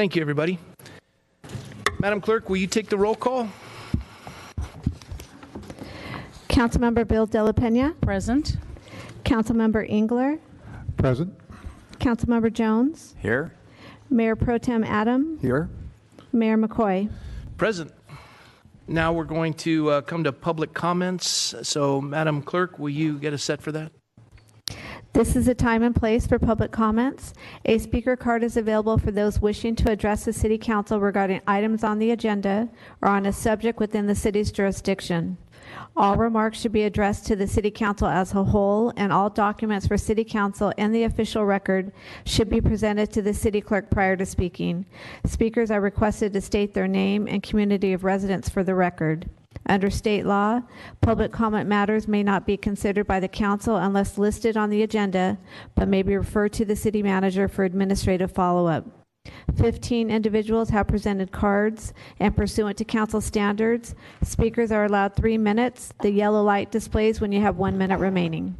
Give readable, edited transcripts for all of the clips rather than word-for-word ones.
Thank you, everybody. Madam Clerk, will you take the roll call? Councilmember Bill Dela Pena. Present. Councilmember Engler. Present. Councilmember Jones. Here. Mayor Pro Tem Adam. Here. Mayor McCoy. Present. Now we're going to come to public comments. So, Madam Clerk, will you get us set for that? This is a time and place for public comments. A speaker card is available for those wishing to address the City Council regarding items on the agenda or on a subject within the city's jurisdiction. All remarks should be addressed to the City Council as a whole, and all documents for City Council and the official record should be presented to the City Clerk prior to speaking. Speakers are requested to state their name and community of residence for the record. Under state law, public comment matters may not be considered by the Council unless listed on the agenda, but may be referred to the City Manager for administrative follow-up. 15 individuals have presented cards, and pursuant to Council standards, speakers are allowed 3 minutes. The yellow light displays when you have 1 minute remaining.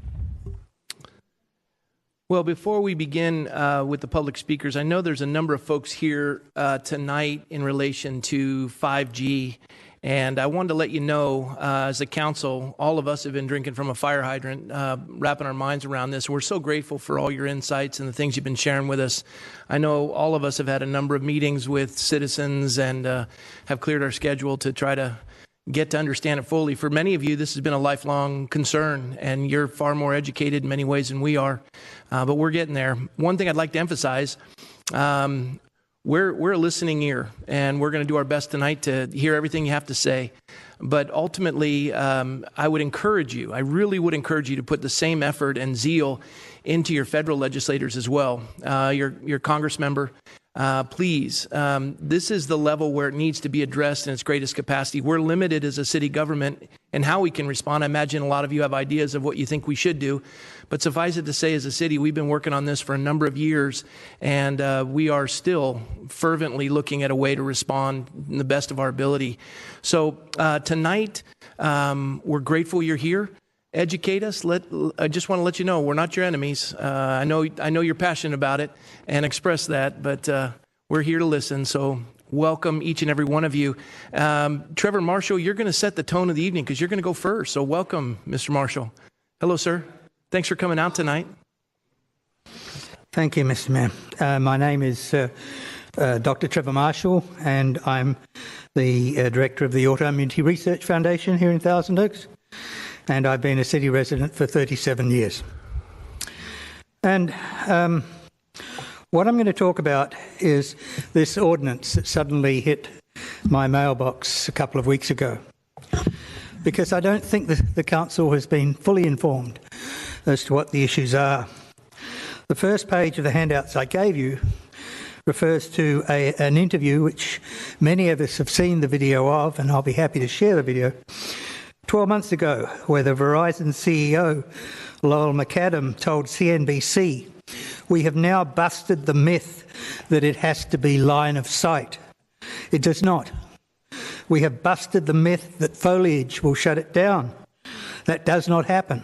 Well, before we begin with the public speakers, I know there's a number of folks here tonight in relation to 5G. And I wanted to let you know, as a council, all of us have been drinking from a fire hydrant, wrapping our minds around this. We're so grateful for all your insights and the things you've been sharing with us. I know all of us have had a number of meetings with citizens and have cleared our schedule to try to get to understand it fully. For many of you, this has been a lifelong concern, and you're far more educated in many ways than we are, but we're getting there. One thing I'd like to emphasize, we're a listening ear, and we're going to do our best tonight to hear everything you have to say. But ultimately, I really would encourage you to put the same effort and zeal into your federal legislators as well. Your Congress member, please, this is the level where it needs to be addressed in its greatest capacity. We're limited as a city government in how we can respond. I imagine a lot of you have ideas of what you think we should do. But suffice it to say, as a city, we've been working on this for a number of years, and we are still fervently looking at a way to respond in the best of our ability. So tonight, we're grateful you're here. Educate us. I just want to let you know we're not your enemies. I know you're passionate about it and express that, but we're here to listen. So welcome each and every one of you. Trevor Marshall, you're going to set the tone of the evening because you're going to go first. So welcome, Mr. Marshall. Hello, sir. Thanks for coming out tonight. Thank you, Mr. Mayor. My name is Dr. Trevor Marshall, and I'm the Director of the Autoimmunity Research Foundation here in Thousand Oaks, and I've been a city resident for 37 years. And what I'm going to talk about is this ordinance that suddenly hit my mailbox a couple of weeks ago, because I don't think the Council has been fully informed as to what the issues are. The first page of the handouts I gave you refers to an interview which many of us have seen the video of, and I'll be happy to share the video, 12 months ago, where the Verizon CEO, Lowell McAdam, told CNBC, "We have now busted the myth that it has to be line of sight. It does not. We have busted the myth that foliage will shut it down. That does not happen.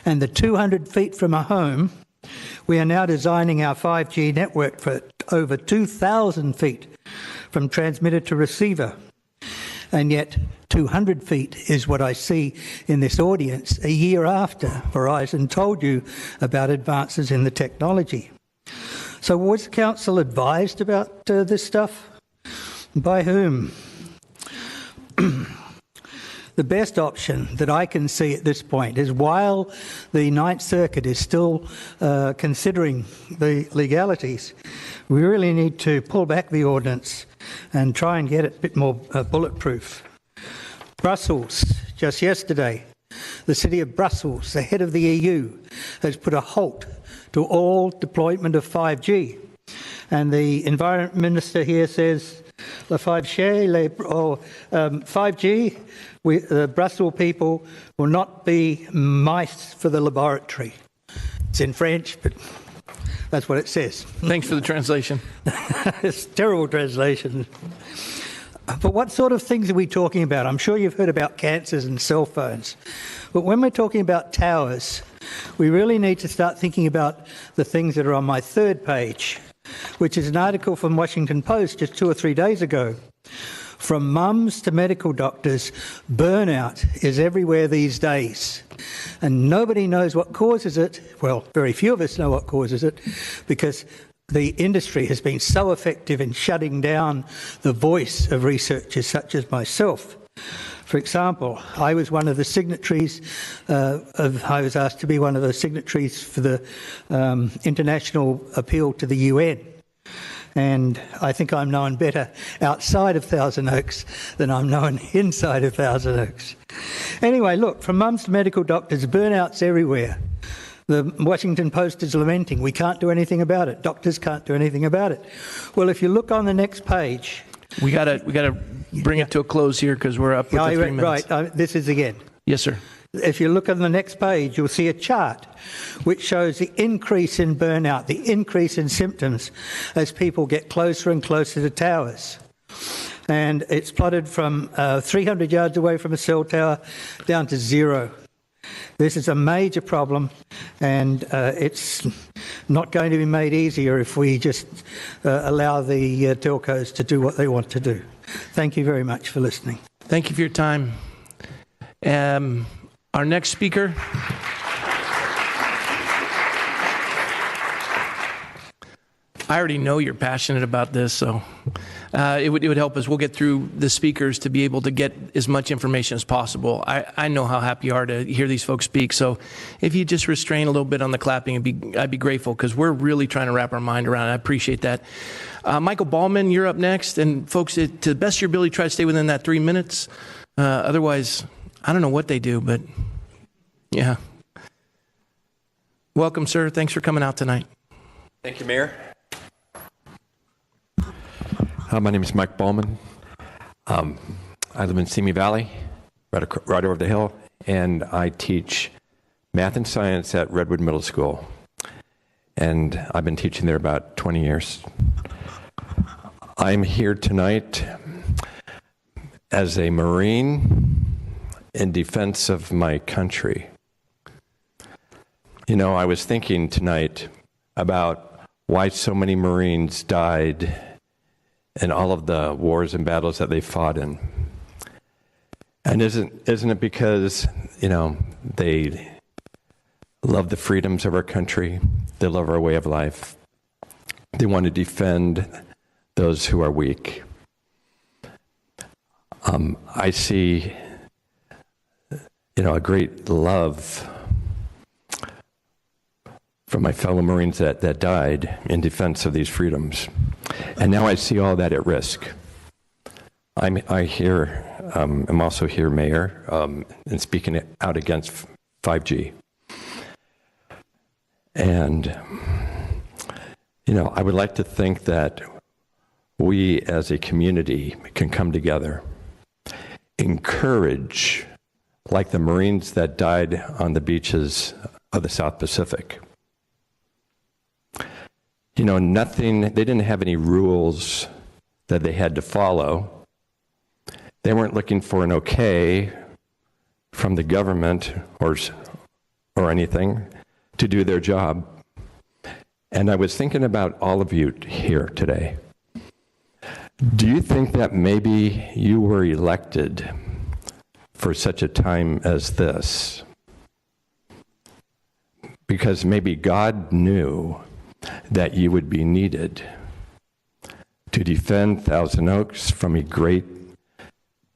And the 200 feet from a home, we are now designing our 5G network for over 2,000 feet from transmitter to receiver. And yet 200 feet is what I see in this audience a year after Verizon told you about advances in the technology." So was the Council advised about this stuff? By whom? The best option that I can see at this point is, while the Ninth Circuit is still considering the legalities, we really need to pull back the ordinance and try and get it a bit more bulletproof. Brussels, just yesterday, the city of Brussels, the head of the EU, has put a halt to all deployment of 5G. And the Environment Minister here says, 5G, the Brussels people will not be mice for the laboratory. It's in French, but that's what it says. Thanks for the translation. It's a terrible translation. But what sort of things are we talking about? I'm sure you've heard about cancers and cell phones. But when we're talking about towers, we really need to start thinking about the things that are on my third page, which is an article from Washington Post just 2 or 3 days ago. From mums to medical doctors, burnout is everywhere these days. And nobody knows what causes it. Well, very few of us know what causes it, because the industry has been so effective in shutting down the voice of researchers such as myself. For example, I was one of the signatories, I was asked to be one of the signatories for the international appeal to the UN. And I think I'm known better outside of Thousand Oaks than I'm known inside of Thousand Oaks. Anyway, look, from mums to medical doctors, burnout's everywhere. The Washington Post is lamenting, we can't do anything about it. Doctors can't do anything about it. Well, if you look on the next page... We gotta bring it to a close here because we're up with the 3 minutes. Right, this is again. Yes, sir. If you look on the next page, you'll see a chart which shows the increase in burnout, the increase in symptoms as people get closer and closer to towers. And it's plotted from 300 yards away from a cell tower down to 0. This is a major problem, and it's not going to be made easier if we just allow the telcos to do what they want to do. Thank you very much for listening. Thank you for your time. Our next speaker. I already know you're passionate about this, so it would help us. We'll get through the speakers to be able to get as much information as possible. I know how happy you are to hear these folks speak, so if you just restrain a little bit on the clapping, I'd be grateful, because we're really trying to wrap our mind around it. I appreciate that. Michael Ballman, you're up next, and folks, to the best of your ability, try to stay within that 3 minutes. Otherwise, I don't know what they do, but yeah. Welcome, sir. Thanks for coming out tonight. Thank you, Mayor. My name is Mike Ballman. I live in Simi Valley, right over the hill, and I teach math and science at Redwood Middle School. And I've been teaching there about 20 years. I'm here tonight as a Marine in defense of my country. You know, I was thinking tonight about why so many Marines died in all of the wars and battles that they fought in. And isn't it because, you know, they love the freedoms of our country, they love our way of life, they want to defend those who are weak. I see, you know, a great love from my fellow Marines that died in defense of these freedoms. And now I see all that at risk. I'm also here, Mayor, and speaking out against 5G. And, you know, I would like to think that we as a community can come together, encourage, like the Marines that died on the beaches of the South Pacific. You know, they didn't have any rules that they had to follow. They weren't looking for an okay from the government or anything to do their job. And I was thinking about all of you here today. Do you think that maybe you were elected for such a time as this because maybe God knew that you would be needed to defend Thousand Oaks from a great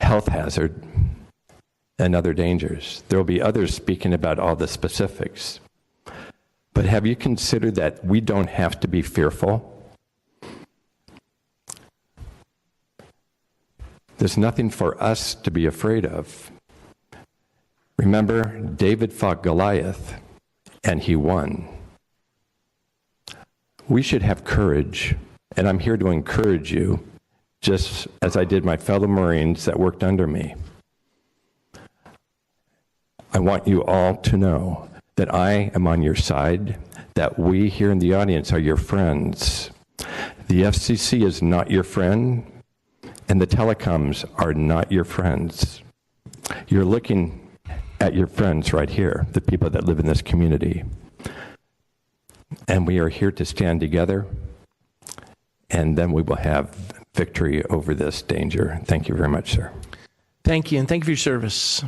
health hazard and other dangers? There will be others speaking about all the specifics. But have you considered that we don't have to be fearful? There's nothing for us to be afraid of. Remember, David fought Goliath, and he won. We should have courage, and I'm here to encourage you, just as I did my fellow Marines that worked under me. I want you all to know that I am on your side, that we here in the audience are your friends. The FCC is not your friend, and the telecoms are not your friends. You're looking at your friends right here, the people that live in this community. And we are here to stand together and then we will have victory over this danger. Thank you very much, sir. Thank you, and thank you for your service.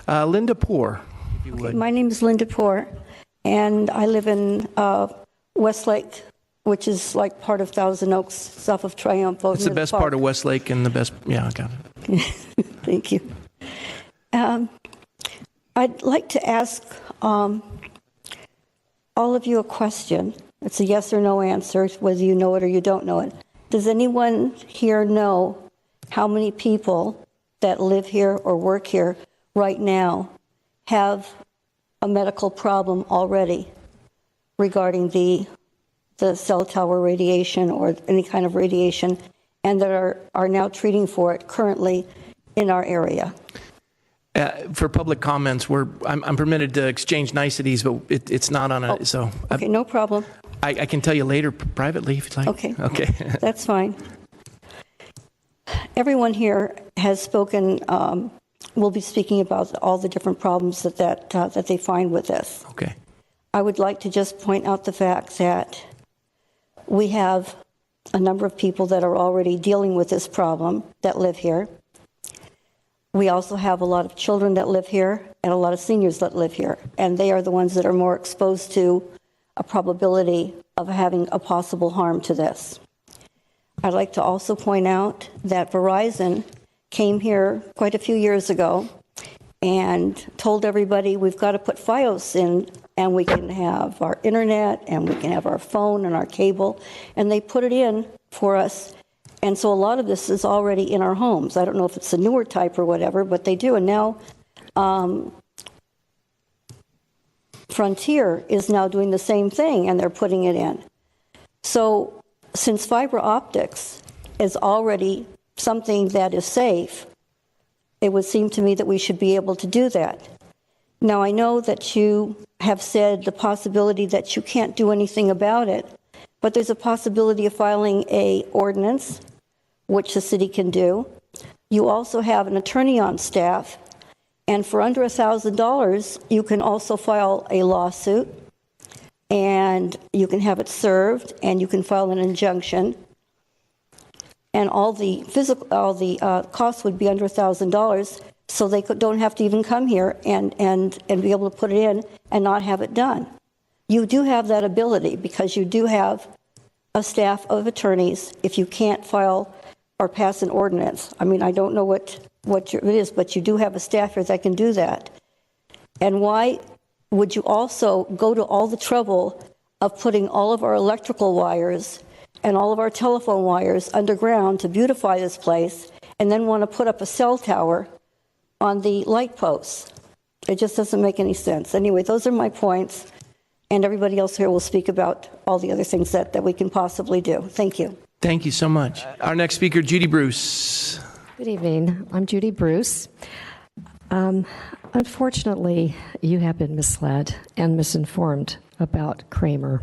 Linda Poor, if you would. Okay, my name is Linda Poor, and I live in Westlake, which is like part of Thousand Oaks, south of Triumph. It's the best part of Westlake and the best, yeah, I got it. Thank you. I'd like to ask all of you a question. It's a yes or no answer, whether you know it or you don't know it. Does anyone here know how many people that live here or work here right now have a medical problem already regarding the cell tower radiation or any kind of radiation, and that are now treating for it currently in our area? For public comments, I'm permitted to exchange niceties, but it's not on a, so. Okay, no problem. I can tell you later privately if you'd like. Okay. Okay. That's fine. Everyone here has spoken, will be speaking about all the different problems that they find with this. Okay. I would like to just point out the fact that we have a number of people that are already dealing with this problem that live here. We also have a lot of children that live here and a lot of seniors that live here, and they are the ones that are more exposed to a probability of having a possible harm to this. I'd like to also point out that Verizon came here quite a few years ago and told everybody we've got to put Fios in and we can have our internet and we can have our phone and our cable, and they put it in for us. And so a lot of this is already in our homes. I don't know if it's a newer type or whatever, but they do. And now Frontier is now doing the same thing, and they're putting it in. So since fiber optics is already something that is safe, it would seem to me that we should be able to do that. Now, I know that you have said the possibility that you can't do anything about it, but there's a possibility of filing an ordinance, which the city can do. You also have an attorney on staff, and for under $1,000, you can also file a lawsuit, and you can have it served, and you can file an injunction, and all the costs would be under $1,000, so they don't have to even come here and be able to put it in and not have it done. You do have that ability because you do have a staff of attorneys if you can't file or pass an ordinance. I mean, I don't know what it is, but you do have a staff here that can do that. And why would you also go to all the trouble of putting all of our electrical wires and all of our telephone wires underground to beautify this place and then want to put up a cell tower on the light posts? It just doesn't make any sense. Anyway, those are my points, and everybody else here will speak about all the other things that we can possibly do. Thank you. Thank you so much. Our next speaker, Judy Bruce. Good evening. I'm Judy Bruce. Unfortunately, you have been misled and misinformed about Kramer.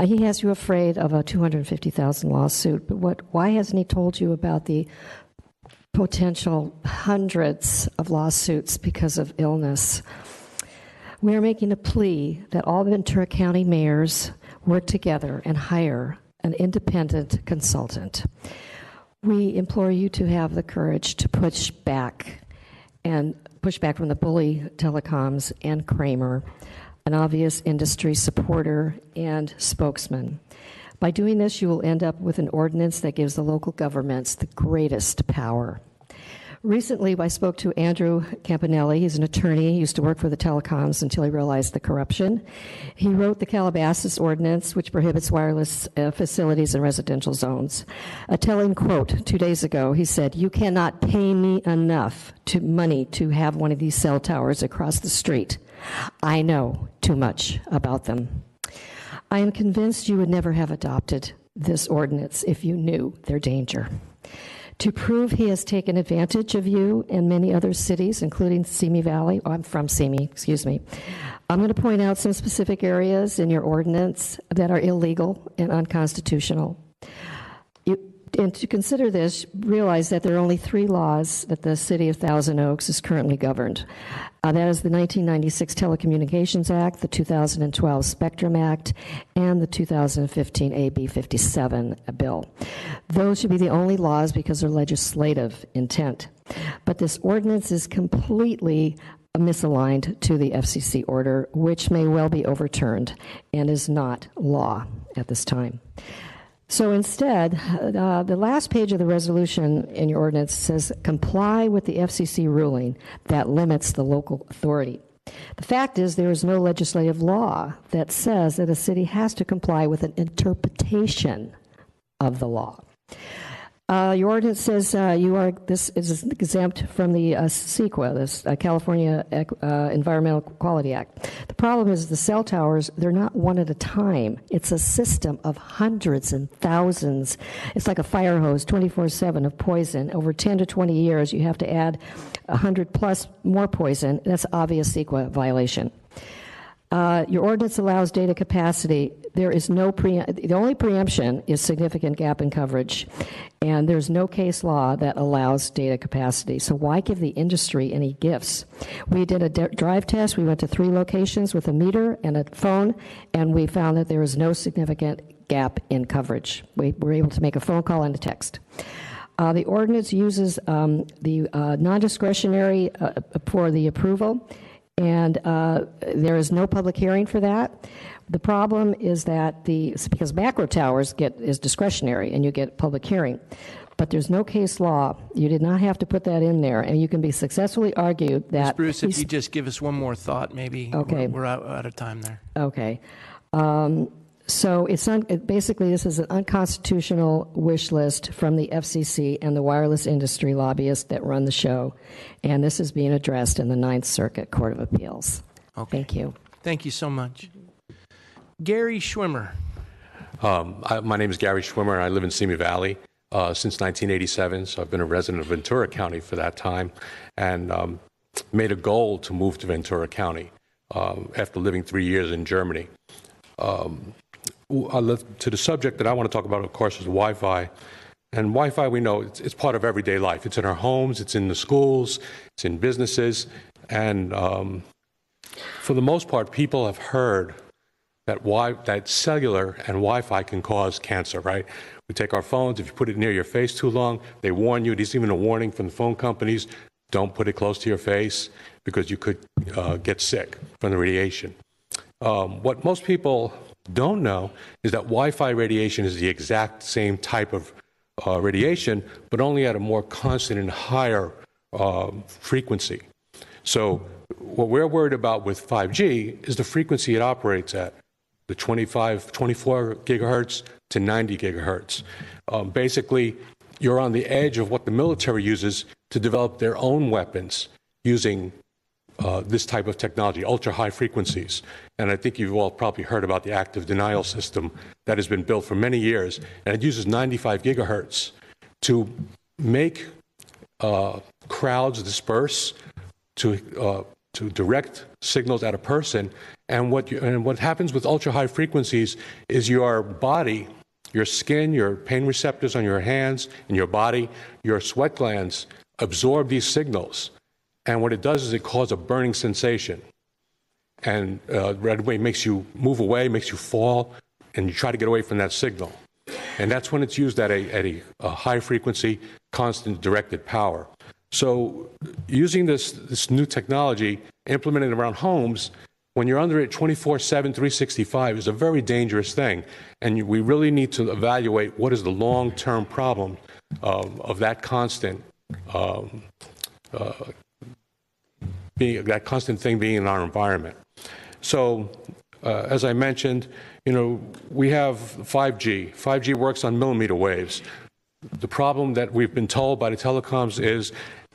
He has you afraid of a $250,000 lawsuit, but why hasn't he told you about the potential hundreds of lawsuits because of illness? We are making a plea that all Ventura County mayors work together and hire an independent consultant. We implore you to have the courage to push back from the bully telecoms and Kramer, an obvious industry supporter and spokesman. By doing this, you will end up with an ordinance that gives the local governments the greatest power. Recently, I spoke to Andrew Campanelli. He's an attorney. He used to work for the telecoms until he realized the corruption. He wrote the Calabasas Ordinance, which prohibits wireless facilities in residential zones. A telling quote 2 days ago, he said, "You cannot pay me enough money to have one of these cell towers across the street. I know too much about them." I am convinced you would never have adopted this ordinance if you knew their danger. To prove he has taken advantage of you and many other cities, including Simi Valley, I'm from Simi, excuse me, I'm going to point out some specific areas in your ordinance that are illegal and unconstitutional. And to consider this, realize that there are only 3 laws that the City of Thousand Oaks is currently governed. That is the 1996 Telecommunications Act, the 2012 Spectrum Act, and the 2015 AB 57 bill. Those should be the only laws because they're legislative intent. But this ordinance is completely misaligned to the FCC order, which may well be overturned and is not law at this time. So instead, the last page of the resolution in your ordinance says comply with the FCC ruling that limits the local authority. The fact is there is no legislative law that says that a city has to comply with an interpretation of the law. Your ordinance says this is exempt from the CEQA, this California Environmental Quality Act. The problem is the cell towers, they're not one at a time. It's a system of hundreds and thousands. It's like a fire hose, 24/7 of poison. Over 10 to 20 years, you have to add 100 plus more poison. That's obvious CEQA violation. Your ordinance allows data capacity. There is no the only preemption is significant gap in coverage, and there's no case law that allows data capacity. So why give the industry any gifts? We did a drive test. We went to 3 locations with a meter and a phone, and we found that there was no significant gap in coverage. We were able to make a phone call and a text. The ordinance uses the non-discretionary for the approval, and there is no public hearing for that. The problem is that because macro towers is discretionary and you get public hearing, but there's no case law. You did not have to put that in there, and you can be successfully argued that. Ms. Bruce, if you just give us one more thought, maybe. Okay. We're out of time there. Okay. So basically this is an unconstitutional wish list from the FCC and the wireless industry lobbyists that run the show, and this is being addressed in the Ninth Circuit Court of Appeals. Okay. Thank you. Thank you so much. Gary Schwimmer. My name is Gary Schwimmer, and I live in Simi Valley since 1987, so I've been a resident of Ventura County for that time, and made a goal to move to Ventura County after living 3 years in Germany. To the subject that I want to talk about, of course, is Wi-Fi. And Wi-Fi, we know, it's part of everyday life. It's in our homes, it's in the schools, it's in businesses. And for the most part, people have heard that cellular and Wi-Fi can cause cancer, right? We take our phones, if you put it near your face too long, they warn you. There's even a warning from the phone companies, don't put it close to your face because you could get sick from the radiation. What most people don't know is that Wi-Fi radiation is the exact same type of radiation, but only at a more constant and higher frequency. So what we're worried about with 5G is the frequency it operates at, the 24 gigahertz to 90 gigahertz. Basically, you're on the edge of what the military uses to develop their own weapons using this type of technology, ultra-high frequencies. And I think you've all probably heard about the active denial system that has been built for many years, and it uses 95 gigahertz to make crowds disperse, to direct signals at a person. And what happens with ultra-high frequencies is your body, your skin, your pain receptors on your hands and your body, your sweat glands absorb these signals. And what it does is it causes a burning sensation. And right away makes you move away, makes you fall, and you try to get away from that signal. And that's when it's used at a high frequency, constant directed power. So using this new technology implemented around homes, when you're under it 24/7, 365 is a very dangerous thing. And we really need to evaluate what is the long-term problem of that constant that constant thing being in our environment. So, as I mentioned, we have 5G. 5G works on millimeter waves. The problem that we've been told by the telecoms is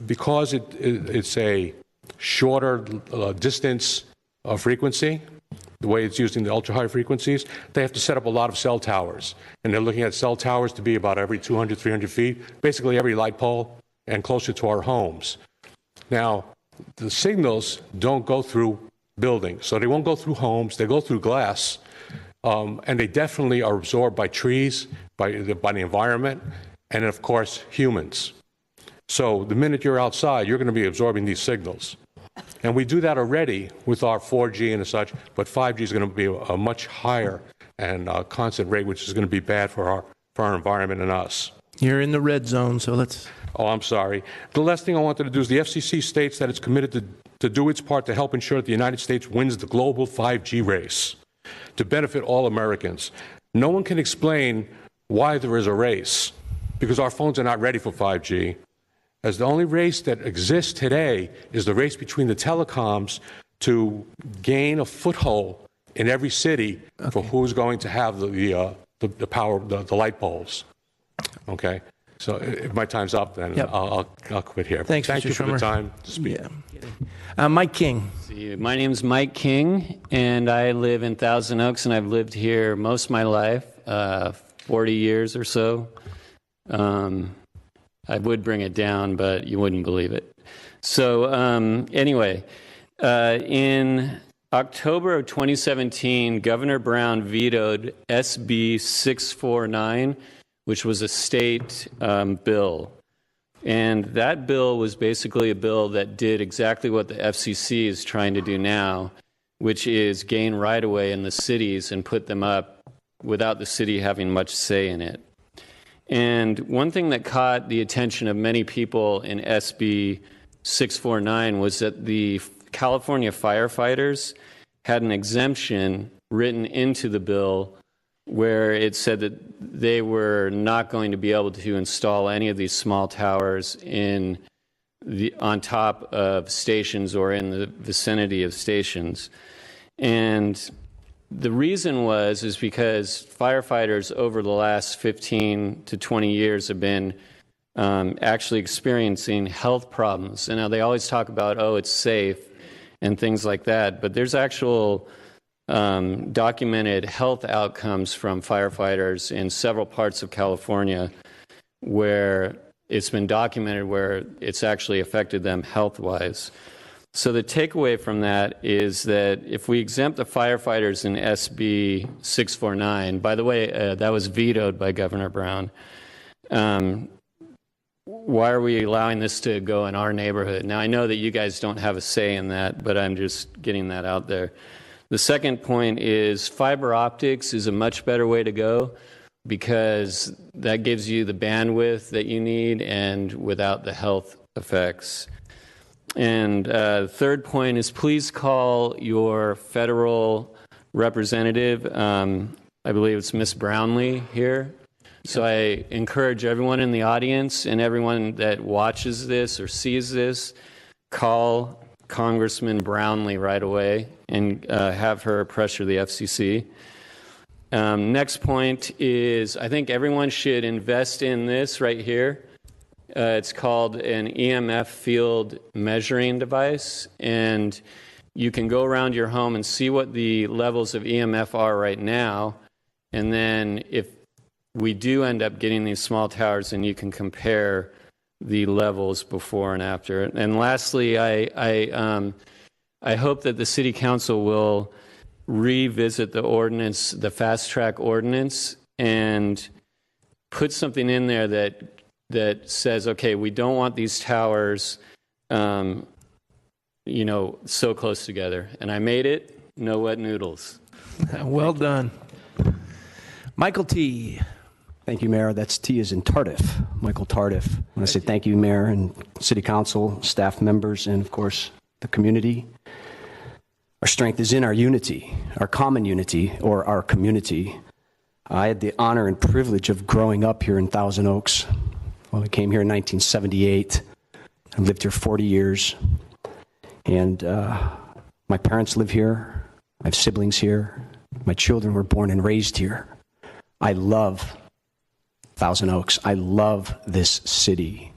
because it's a shorter distance of frequency, the way it's using the ultra-high frequencies, they have to set up a lot of cell towers. And they're looking at cell towers to be about every 200, 300 feet, basically every light pole and closer to our homes. Now, the signals don't go through buildings, so they won't go through homes, they go through glass, and they definitely are absorbed by trees, by the environment, and of course, humans. So the minute you're outside, you're going to be absorbing these signals. And we do that already with our 4G and such, but 5G is going to be a much higher and constant rate, which is going to be bad for our environment and us. You're in the red zone, so let's... Oh, I'm sorry. The last thing I wanted to do is the FCC states that it's committed to do its part to help ensure that the United States wins the global 5G race to benefit all Americans. No one can explain why there is a race, because our phones are not ready for 5G. As the only race that exists today is the race between the telecoms to gain a foothold in every city for who's going to have the power, the light poles. Okay? So if my time's up, then I'll quit here. Thanks, Thank Mr. you for the Schumer. time to speak. Yeah. Mike King. My name's Mike King, and I live in Thousand Oaks, and I've lived here most of my life, 40 years or so. I would bring it down, but you wouldn't believe it. So anyway, in October of 2017, Governor Brown vetoed SB 649, which was a state bill. And that bill was basically a bill that did exactly what the FCC is trying to do now, which is gain right-of-way in the cities and put them up without the city having much say in it. And one thing that caught the attention of many people in SB 649 was that the California firefighters had an exemption written into the bill where it said that they were not going to be able to install any of these small towers on top of stations or in the vicinity of stations. And the reason is because firefighters over the last 15 to 20 years have been actually experiencing health problems. And now they always talk about, oh, it's safe and things like that, but there's actual documented health outcomes from firefighters in several parts of California where it's been documented where it's actually affected them health-wise. So the takeaway from that is that if we exempt the firefighters in SB 649, by the way, that was vetoed by Governor Brown, why are we allowing this to go in our neighborhood? Now, I know that you guys don't have a say in that, but I'm just getting that out there. The second point is fiber optics is a much better way to go because that gives you the bandwidth that you need and without the health effects. And third point is please call your federal representative. I believe it's Miss Brownlee here. So I encourage everyone in the audience and everyone that watches this or sees this, call Congressman Brownlee right away and have her pressure the FCC. Next point is I think everyone should invest in this right here. It's called an EMF field measuring device, and you can go around your home and see what the levels of EMF are right now, and then if we do end up getting these small towers, then you can compare the levels before and after. And lastly, I hope that the City Council will revisit the ordinance, the fast track ordinance, and put something in there that says, okay, we don't want these towers, so close together. And I made it. No wet noodles. Well done. Michael T. Thank you, Mayor. That's T as in Tardif, Michael Tardif. I want to say thank you, Mayor and City Council, staff members, and of course, the community. Our strength is in our unity, our common unity, or our community. I had the honor and privilege of growing up here in Thousand Oaks. Well, I came here in 1978. I lived here 40 years. And my parents live here. I have siblings here. My children were born and raised here. I love Thousand Oaks. I love this city.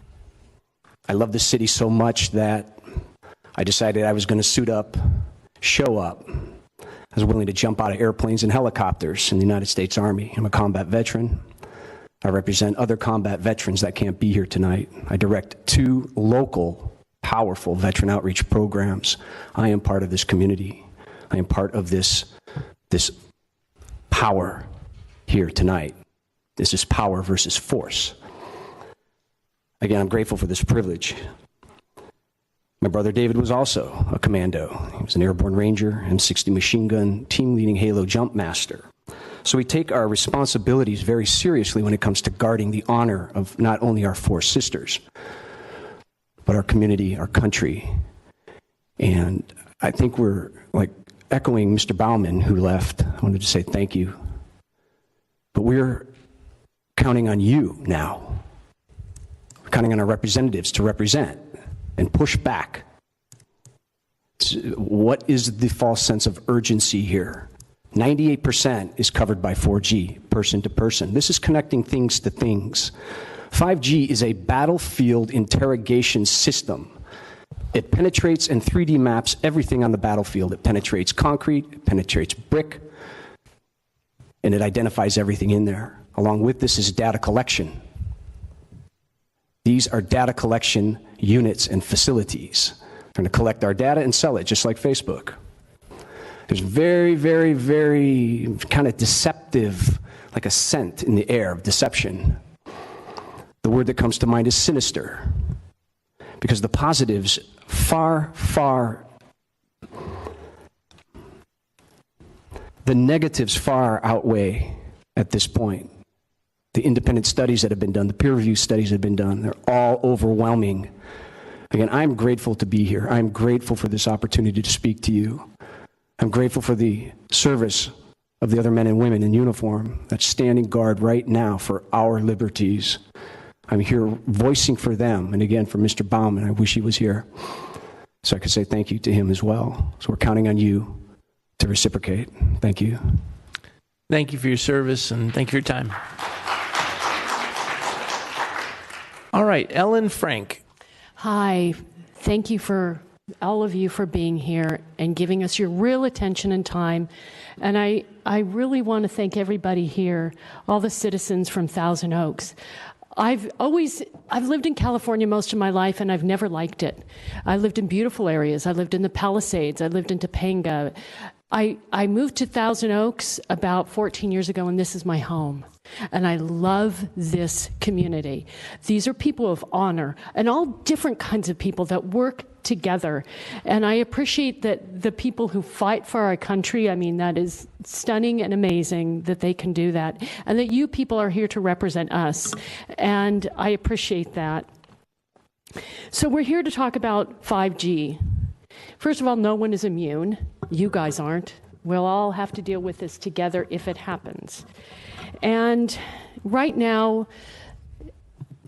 I love this city so much that I decided I was going to suit up, show up. I was willing to jump out of airplanes and helicopters in the United States Army. I'm a combat veteran. I represent other combat veterans that can't be here tonight. I direct 2 local, powerful veteran outreach programs. I am part of this community. I am part of this power here tonight. This is power versus force. Again, I'm grateful for this privilege. My brother David was also a commando. He was an airborne ranger, M60 machine gun, team-leading Halo jump master. So we take our responsibilities very seriously when it comes to guarding the honor of not only our four sisters, but our community, our country. And I think we're like echoing Mr. Bauman, who left. I wanted to say thank you. But we're counting on you now. We're counting on our representatives to represent and push back. What is the false sense of urgency here? 98% is covered by 4G, person to person. This is connecting things to things. 5G is a battlefield interrogation system. It penetrates and 3D maps everything on the battlefield. It penetrates concrete, it penetrates brick, and it identifies everything in there. Along with this is data collection. These are data collection units and facilities. We're going to collect our data and sell it, just like Facebook. There's very, very, very kind of deceptive, like a scent in the air of deception. The word that comes to mind is sinister, because the positives far, the negatives far outweigh at this point. The independent studies that have been done, the peer-reviewed studies that have been done, they're all overwhelming. Again, I'm grateful to be here. I'm grateful for this opportunity to speak to you. I'm grateful for the service of the other men and women in uniform that's standing guard right now for our liberties. I'm here voicing for them, and again, for Mr. Bauman. I wish he was here so I could say thank you to him as well. So we're counting on you to reciprocate. Thank you. Thank you for your service, and thank you for your time. All right, Ellen Frank. Hi. Thank you for all of you for being here and giving us your real attention and time. And I really want to thank everybody here, all the citizens from Thousand Oaks. I've lived in California most of my life, and I've never liked it. I lived in beautiful areas. I lived in the Palisades. I lived in Topanga. I moved to Thousand Oaks about 14 years ago, and this is my home. And I love this community. These are people of honor and all different kinds of people that work together. And I appreciate that the people who fight for our country, I mean, that is stunning and amazing that they can do that. And that you people are here to represent us. And I appreciate that. So we're here to talk about 5G. First of all, no one is immune. You guys aren't. We'll all have to deal with this together if it happens. And right now,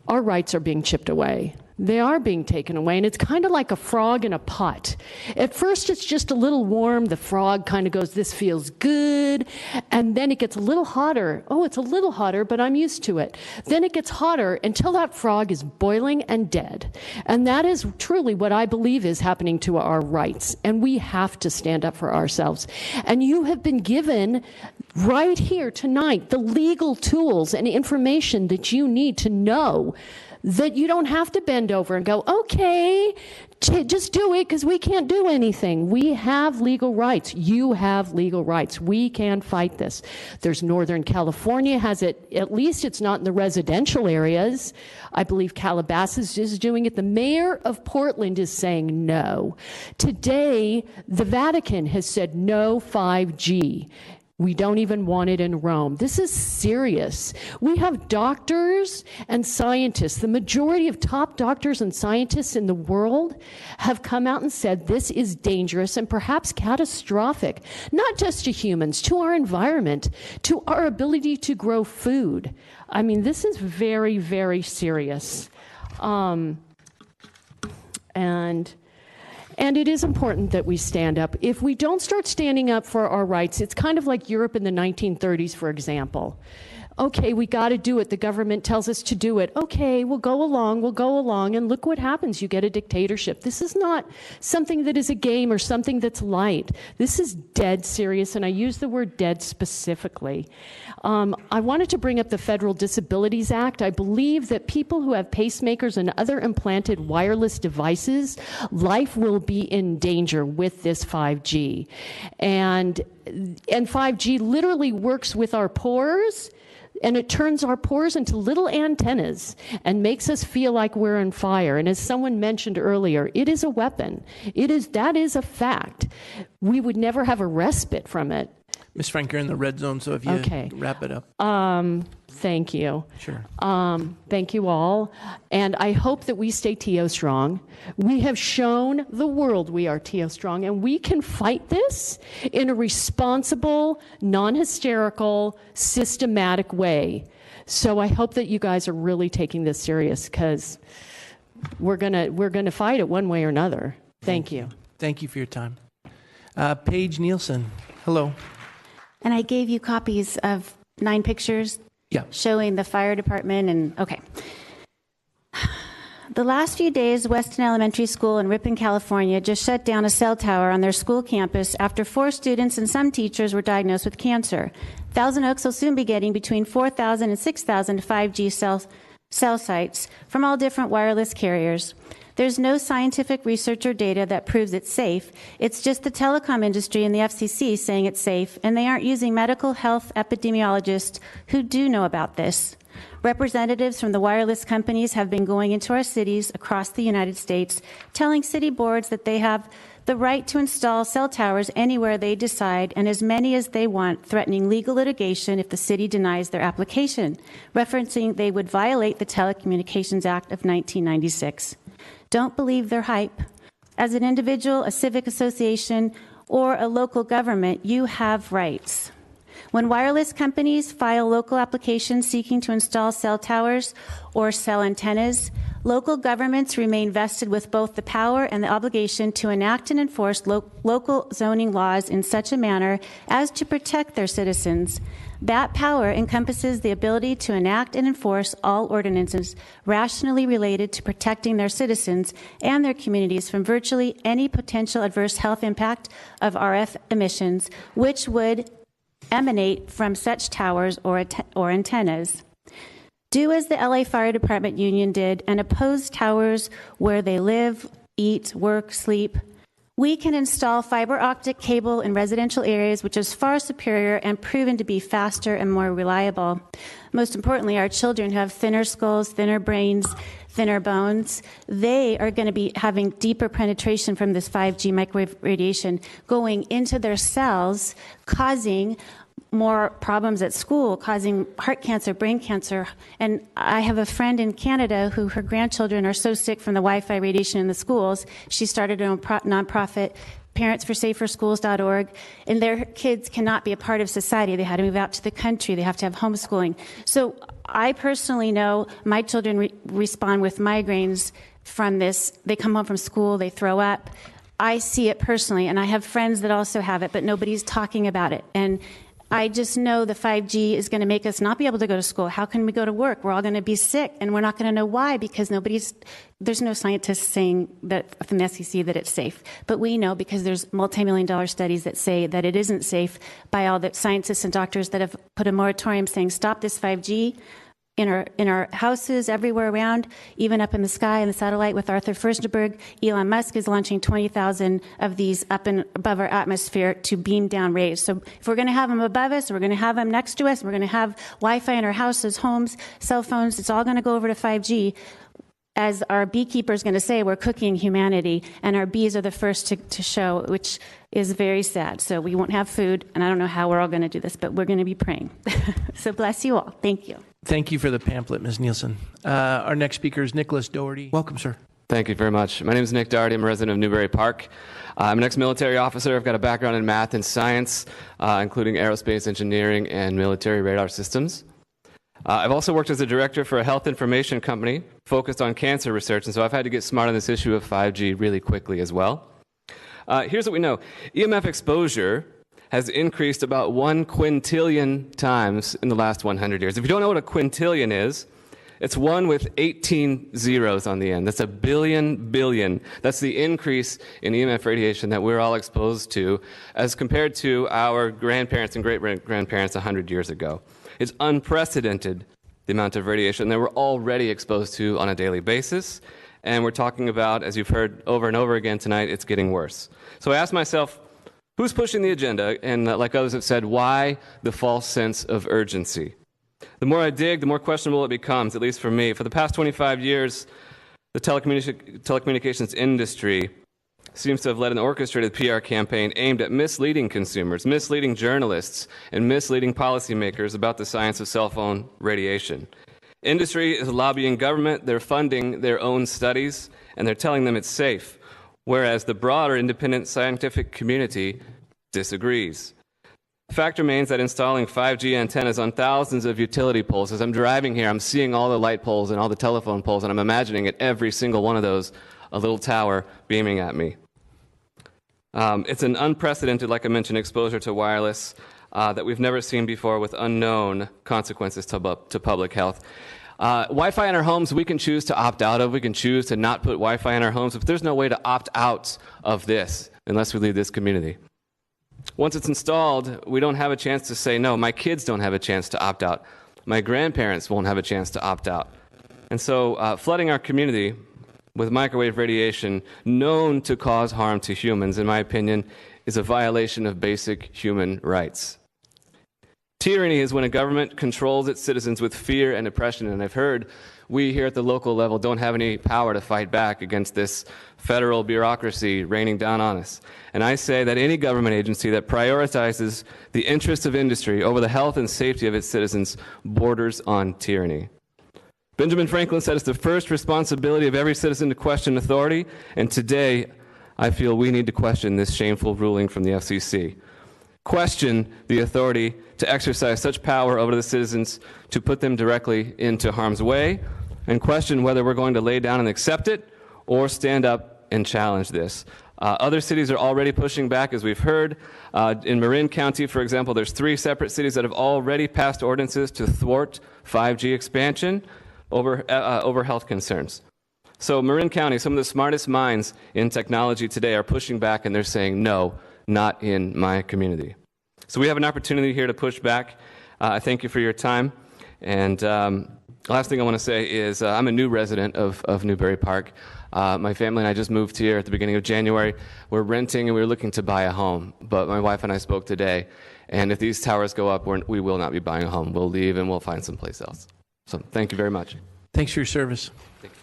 our rights are being chipped away. They are being taken away, and it's kind of like a frog in a pot. At first, it's just a little warm. The frog kind of goes, this feels good. And then it gets a little hotter. Oh, it's a little hotter, but I'm used to it. Then it gets hotter until that frog is boiling and dead. And that is truly what I believe is happening to our rights. And we have to stand up for ourselves. And you have been given right here tonight the legal tools and information that you need to know that you don't have to bend over and go, okay, just do it because we can't do anything. We have legal rights. You have legal rights. We can fight this. There's Northern California has it. At least it's not in the residential areas. I believe Calabasas is doing it. The mayor of Portland is saying no. Today, the Vatican has said no 5G. We don't even want it in Rome. This is serious. We have doctors and scientists. The majority of top doctors and scientists in the world have come out and said this is dangerous and perhaps catastrophic, not just to humans, to our environment, to our ability to grow food. I mean, this is very, very serious. And it is important that we stand up. If we don't start standing up for our rights, it's kind of like Europe in the 1930s, for example. Okay, we got to do it. The government tells us to do it. Okay, we'll go along, and look what happens. You get a dictatorship. This is not something that is a game or something that's light. This is dead serious, and I use the word dead specifically. I wanted to bring up the Federal Disabilities Act. I believe that people who have pacemakers and other implanted wireless devices, life will be in danger with this 5G. And 5G literally works with our pores. And it turns our pores into little antennas and makes us feel like we're on fire. And as someone mentioned earlier, it is a weapon. That is a fact. We would never have a respite from it. Ms. Frank, you're in the red zone, so if you wrap it up. Thank you. Sure. Thank you all. And I hope that we stay TO strong. We have shown the world we are TO strong, and we can fight this in a responsible, non-hysterical, systematic way. So I hope that you guys are really taking this serious, because we're gonna fight it one way or another. Thank you. Thank you for your time. Paige Nielsen, hello. And I gave you copies of 9 pictures showing the fire department and, okay. The last few days, Weston Elementary School in Ripon, California just shut down a cell tower on their school campus after 4 students and some teachers were diagnosed with cancer. Thousand Oaks will soon be getting between 4,000 and 6,000 5G cell sites from all different wireless carriers. There's no scientific research or data that proves it's safe. It's just the telecom industry and the FCC saying it's safe, and they aren't using medical health epidemiologists who do know about this. Representatives from the wireless companies have been going into our cities across the United States, telling city boards that they have the right to install cell towers anywhere they decide and as many as they want, threatening legal litigation if the city denies their application, referencing they would violate the Telecommunications Act of 1996. Don't believe their hype. As an individual, a civic association, or a local government, you have rights. When wireless companies file local applications seeking to install cell towers or cell antennas, local governments remain vested with both the power and the obligation to enact and enforce local zoning laws in such a manner as to protect their citizens. That power encompasses the ability to enact and enforce all ordinances rationally related to protecting their citizens and their communities from virtually any potential adverse health impact of RF emissions, which would emanate from such towers or antennas. Do as the LA Fire Department Union did and oppose towers where they live, eat, work, sleep. We can install fiber optic cable in residential areas, which is far superior and proven to be faster and more reliable. Most importantly, our children who have thinner skulls, thinner brains, thinner bones. They are going to be having deeper penetration from this 5G microwave radiation going into their cells, causing more problems at school, causing heart cancer, brain cancer. And I have a friend in Canada who her grandchildren are so sick from the Wi-Fi radiation in the schools. She started a nonprofit, parentsforsaferschools.org, and their kids cannot be a part of society. They had to move out to the country. They have to have homeschooling. So I personally know my children respond with migraines from this. They come home from school, they throw up. I see it personally, and I have friends that also have it, but nobody's talking about it. And I just know the 5G is going to make us not be able to go to school. How can we go to work? We're all going to be sick, and we're not going to know why, because there's no scientists saying that from the SEC that it's safe. But we know because there's multi-million-dollar studies that say that it isn't safe by all the scientists and doctors that have put a moratorium saying stop this 5G. In our houses, everywhere around, even up in the sky in the satellite with Arthur Firstenberg. Elon Musk is launching 20,000 of these up and above our atmosphere to beam down rays. So if we're going to have them above us, we're going to have them next to us, we're going to have Wi-Fi in our houses, homes, cell phones, it's all going to go over to 5G. As our beekeeper is going to say, we're cooking humanity, and our bees are the first to show, which is very sad. So we won't have food, and I don't know how we're all going to do this, but we're going to be praying. So bless you all. Thank you. Thank you for the pamphlet, Ms. Nielsen. Our next speaker is Nicholas Doherty. Welcome, sir. Thank you very much. My name is Nick Doherty. I'm a resident of Newbury Park. I'm an ex-military officer. I've got a background in math and science, including aerospace engineering and military radar systems. I've also worked as a director for a health information company focused on cancer research, and so I've had to get smart on this issue of 5G really quickly as well. Here's what we know. EMF exposure has increased about 1 quintillion times in the last 100 years. If you don't know what a quintillion is, it's 1 with 18 zeros on the end. That's a billion. That's the increase in EMF radiation that we're all exposed to as compared to our grandparents and great-grandparents 100 years ago. It's unprecedented, the amount of radiation that we're already exposed to on a daily basis. And we're talking about, as you've heard over and over again tonight, it's getting worse. So I asked myself, who's pushing the agenda? And like others have said, why the false sense of urgency? The more I dig, the more questionable it becomes, at least for me. For the past 25 years, the telecommunications industry seems to have led an orchestrated PR campaign aimed at misleading consumers, misleading journalists, and misleading policymakers about the science of cell phone radiation. Industry is lobbying government, they're funding their own studies, and they're telling them it's safe, whereas the broader independent scientific community disagrees. The fact remains that installing 5G antennas on thousands of utility poles, as I'm driving here, I'm seeing all the light poles and all the telephone poles, and I'm imagining at every single one of those a little tower beaming at me. It's an unprecedented, like I mentioned, exposure to wireless that we've never seen before, with unknown consequences to public health. Wi-Fi in our homes, we can choose to opt out of. We can choose to not put Wi-Fi in our homes, but there's no way to opt out of this unless we leave this community. Once it's installed, we don't have a chance to say no. My kids don't have a chance to opt out. My grandparents won't have a chance to opt out. And so flooding our community with microwave radiation known to cause harm to humans, in my opinion, is a violation of basic human rights. Tyranny is when a government controls its citizens with fear and oppression, and I've heard we here at the local level don't have any power to fight back against this federal bureaucracy raining down on us. And I say that any government agency that prioritizes the interests of industry over the health and safety of its citizens borders on tyranny. Benjamin Franklin said it's the first responsibility of every citizen to question authority, and today I feel we need to question this shameful ruling from the FCC. Question the authority to exercise such power over the citizens to put them directly into harm's way, and question whether we're going to lay down and accept it or stand up and challenge this. Other cities are already pushing back, as we've heard. In Marin County, for example, there's 3 separate cities that have already passed ordinances to thwart 5G expansion over health concerns. So Marin County, some of the smartest minds in technology today are pushing back, and they're saying, no, not in my community. So we have an opportunity here to push back. I thank you for your time. And last thing I want to say is I'm a new resident of Newbury Park. My family and I just moved here at the beginning of January. We're renting and we're looking to buy a home. But my wife and I spoke today, and if these towers go up, we will not be buying a home. We'll leave and we'll find someplace else. So thank you very much. Thanks for your service. Thank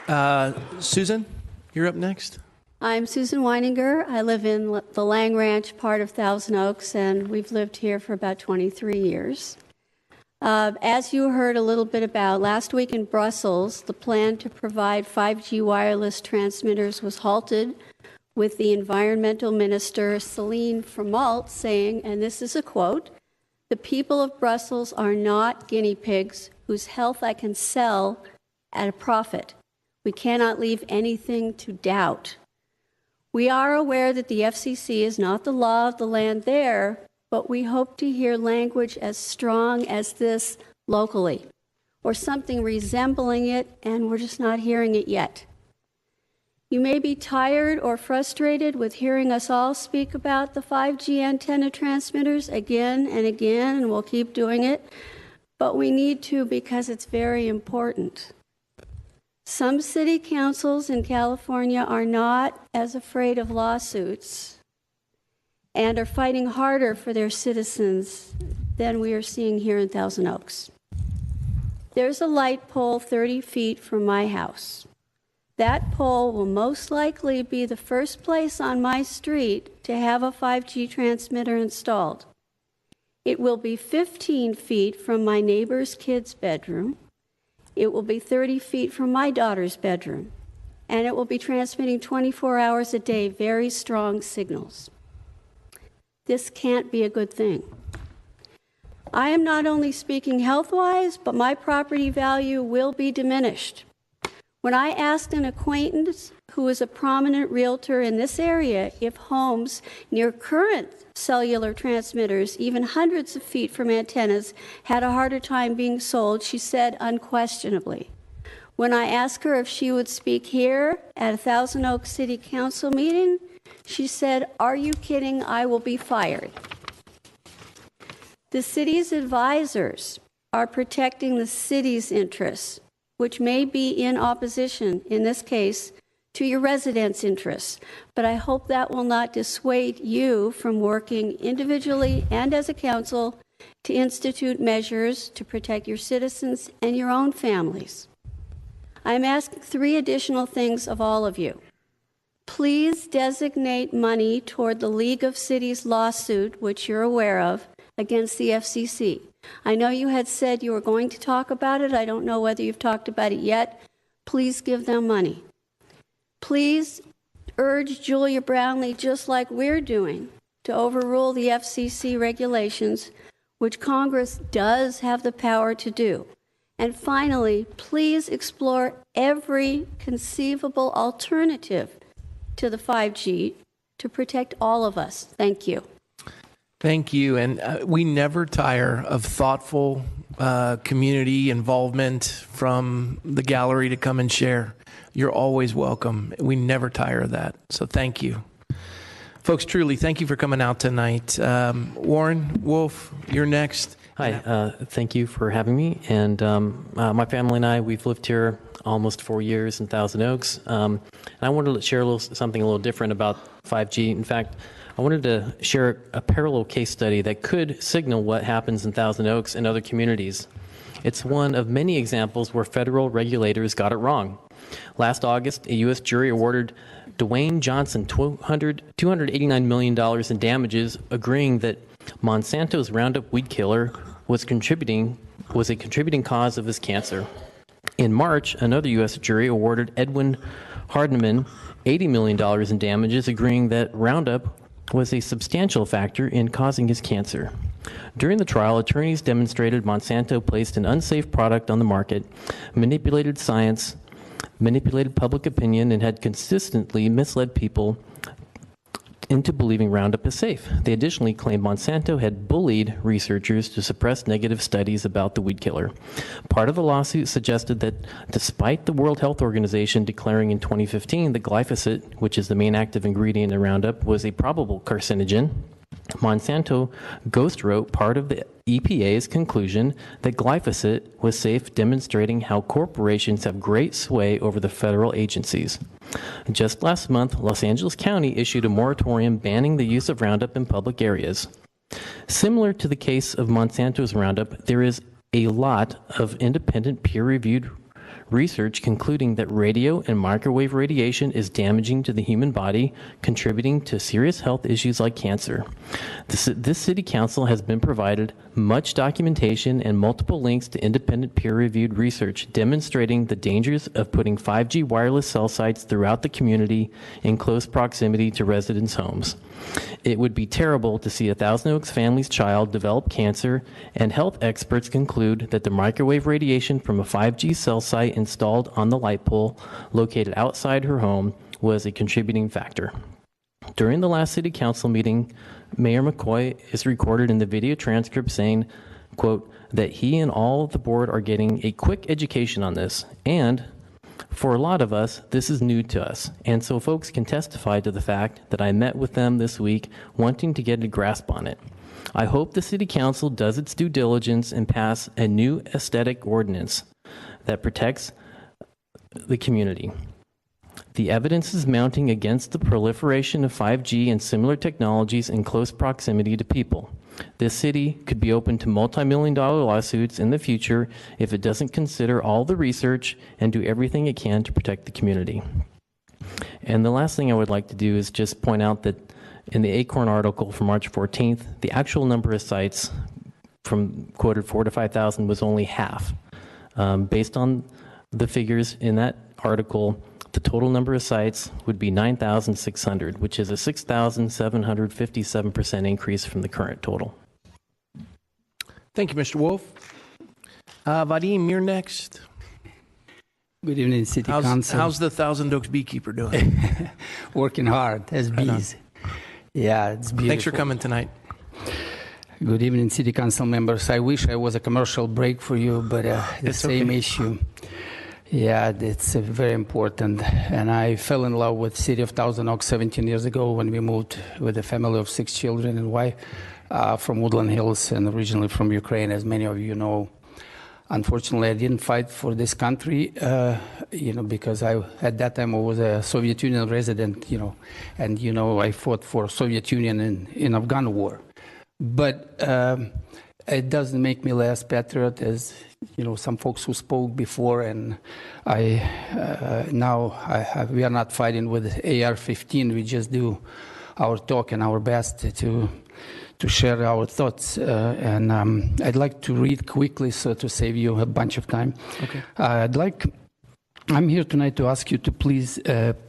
you. Susan, you're up next. I'm Susan Weininger. I live in the Lang Ranch part of Thousand Oaks, and we've lived here for about 23 years. As you heard a little bit about, last week in Brussels, the plan to provide 5G wireless transmitters was halted with the environmental minister, Céline Fromalt, saying, and this is a quote, "The people of Brussels are not guinea pigs whose health I can sell at a profit. We cannot leave anything to doubt." We are aware that the FCC is not the law of the land there, but we hope to hear language as strong as this locally, or something resembling it, and we're just not hearing it yet. You may be tired or frustrated with hearing us all speak about the 5G antenna transmitters again and again, and we'll keep doing it, but we need to because it's very important. Some city councils in California are not as afraid of lawsuits and are fighting harder for their citizens than we are seeing here in Thousand Oaks. There's a light pole 30 feet from my house. That pole will most likely be the first place on my street to have a 5G transmitter installed. It will be 15 feet from my neighbor's kid's bedroom. It will be 30 feet from my daughter's bedroom, and it will be transmitting 24 hours a day, very strong signals. This can't be a good thing. I am not only speaking health-wise, but my property value will be diminished. When I asked an acquaintance who is a prominent realtor in this area if homes near current cellular transmitters, even hundreds of feet from antennas, had a harder time being sold, she said unquestionably. When I asked her if she would speak here at a Thousand Oaks City Council meeting, she said, "Are you kidding? I will be fired." The city's advisors are protecting the city's interests, which may be in opposition, in this case, to your residents' interests. But I hope that will not dissuade you from working individually and as a council to institute measures to protect your citizens and your own families. I'm asking 3 additional things of all of you. Please designate money toward the League of Cities lawsuit, which you're aware of, against the FCC. I know you had said you were going to talk about it. I don't know whether you've talked about it yet. Please give them money. Please urge Julia Brownlee, just like we're doing, to overrule the FCC regulations, which Congress does have the power to do. And finally, please explore every conceivable alternative to the 5G to protect all of us. Thank you. Thank you. And we never tire of thoughtful community involvement from the gallery to come and share. You're always welcome. We never tire of that. So thank you. Folks, truly, thank you for coming out tonight. Warren Wolf, you're next. Hi, thank you for having me. And my family and I, we've lived here almost 4 years in Thousand Oaks. And I wanted to share something a little different about 5G. In fact, I wanted to share a parallel case study that could signal what happens in Thousand Oaks and other communities. It's one of many examples where federal regulators got it wrong. Last August, a U.S. jury awarded Dwayne Johnson $289 million in damages, agreeing that Monsanto's Roundup weed killer was a contributing cause of his cancer. In March, another U.S. jury awarded Edwin Hardman $80 million in damages, agreeing that Roundup was a substantial factor in causing his cancer. During the trial, attorneys demonstrated Monsanto placed an unsafe product on the market, manipulated science, manipulated public opinion, and had consistently misled people into believing Roundup is safe. They additionally claimed Monsanto had bullied researchers to suppress negative studies about the weed killer. Part of the lawsuit suggested that despite the World Health Organization declaring in 2015 that glyphosate, which is the main active ingredient in Roundup, was a probable carcinogen, Monsanto ghostwrote part of the EPA's conclusion that glyphosate was safe, demonstrating how corporations have great sway over the federal agencies. Just last month, Los Angeles County issued a moratorium banning the use of Roundup in public areas. Similar to the case of Monsanto's Roundup, there is a lot of independent peer-reviewed research concluding that radio and microwave radiation is damaging to the human body, contributing to serious health issues like cancer. This city council has been provided much documentation and multiple links to independent peer-reviewed research demonstrating the dangers of putting 5G wireless cell sites throughout the community in close proximity to residents' homes. It would be terrible to see a Thousand Oaks family's child develop cancer, and health experts conclude that the microwave radiation from a 5G cell site installed on the light pole located outside her home was a contributing factor. During the last city council meeting, Mayor McCoy is recorded in the video transcript saying, quote, that he and all of the board are getting a quick education on this, and for a lot of us, this is new to us, and so folks can testify to the fact that I met with them this week wanting to get a grasp on it. I hope the City Council does its due diligence and pass a new aesthetic ordinance that protects the community. The evidence is mounting against the proliferation of 5G and similar technologies in close proximity to people. This city could be open to multi-million-dollar lawsuits in the future if it doesn't consider all the research and do everything it can to protect the community. And the last thing I would like to do is just point out that in the Acorn article from March 14th, the actual number of sites from quoted 4,000 to 5,000 was only half. Based on the figures in that article, the total number of sites would be 9,600, which is a 6,757% increase from the current total. Thank you, Mr. Wolf. Vadim, you're next. Good evening, City Council. How's the Thousand Oaks beekeeper doing? Working hard as bees. Yeah, it's beautiful. Thanks for coming tonight. Good evening, City Council members. I wish I was a commercial break for you, but the same issue. Yeah, it's very important. And I fell in love with the city of Thousand Oaks 17 years ago when we moved with a family of 6 children and wife from Woodland Hills and originally from Ukraine, as many of you know. Unfortunately, I didn't fight for this country, because at that time I was a Soviet Union resident, and I fought for Soviet Union in Afghan war. But it doesn't make me less patriot, as you know, some folks who spoke before, and we are not fighting with AR-15. We just do our talk and our best to share our thoughts. I'd like to read quickly, so to save you a bunch of time. Okay. I'm here tonight to ask you to please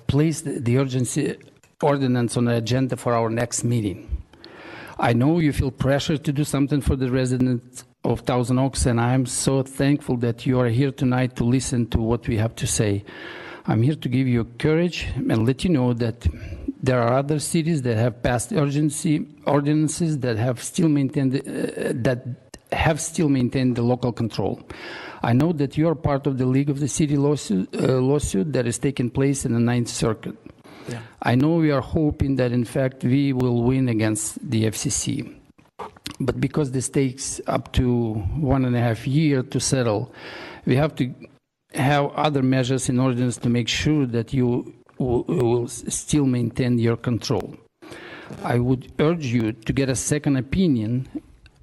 place the urgency ordinance on the agenda for our next meeting. I know you feel pressure to do something for the residents of Thousand Oaks, and I'm so thankful that you are here tonight to listen to what we have to say. I'm here to give you courage and let you know that there are other cities that have passed urgency ordinances that have still maintained the local control. I know that you are part of the League of the City lawsuit that is taking place in the Ninth Circuit. Yeah. I know we are hoping that, in fact, we will win against the FCC. But because this takes up to 1.5 years to settle, we have to have other measures in order to make sure that you will still maintain your control. I would urge you to get a second opinion.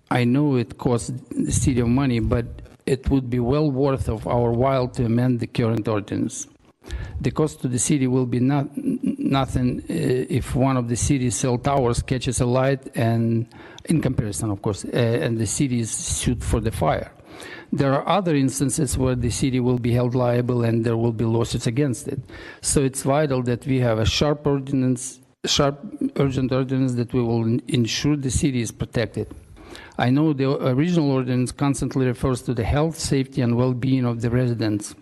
I know it costs the city of money, but it would be well worth of our while to amend the current ordinance. The cost to the city will be nothing if one of the city's cell towers catches a light, and in comparison, of course, and the city is sued for the fire. There are other instances where the city will be held liable and there will be lawsuits against it. So it's vital that we have a sharp, urgent ordinance that we will ensure the city is protected. I know the original ordinance constantly refers to the health, safety, and well-being of the residents.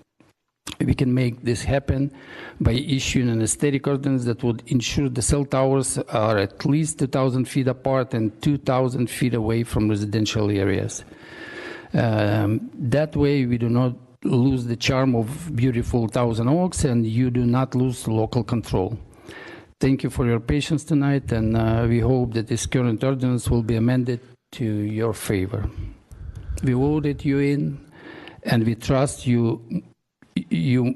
We can make this happen by issuing an aesthetic ordinance that would ensure the cell towers are at least 2,000 feet apart and 2,000 feet away from residential areas. That way, we do not lose the charm of beautiful Thousand Oaks, and you do not lose local control. Thank you for your patience tonight, and we hope that this current ordinance will be amended to your favor. We voted you in, and we trust you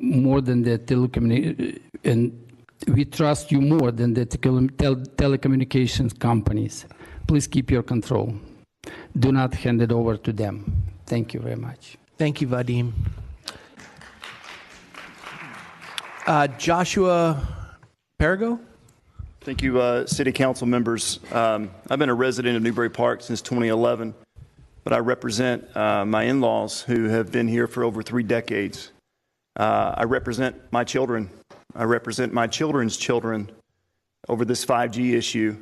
more than the telecommunications companies. Please keep your control. Do not hand it over to them. Thank you very much. Thank you, Vadim. Joshua Perigo? Thank you, City Council members. I've been a resident of Newbury Park since 2011, but I represent my in-laws who have been here for over 3 decades. I represent my children. I represent my children's children over this 5G issue.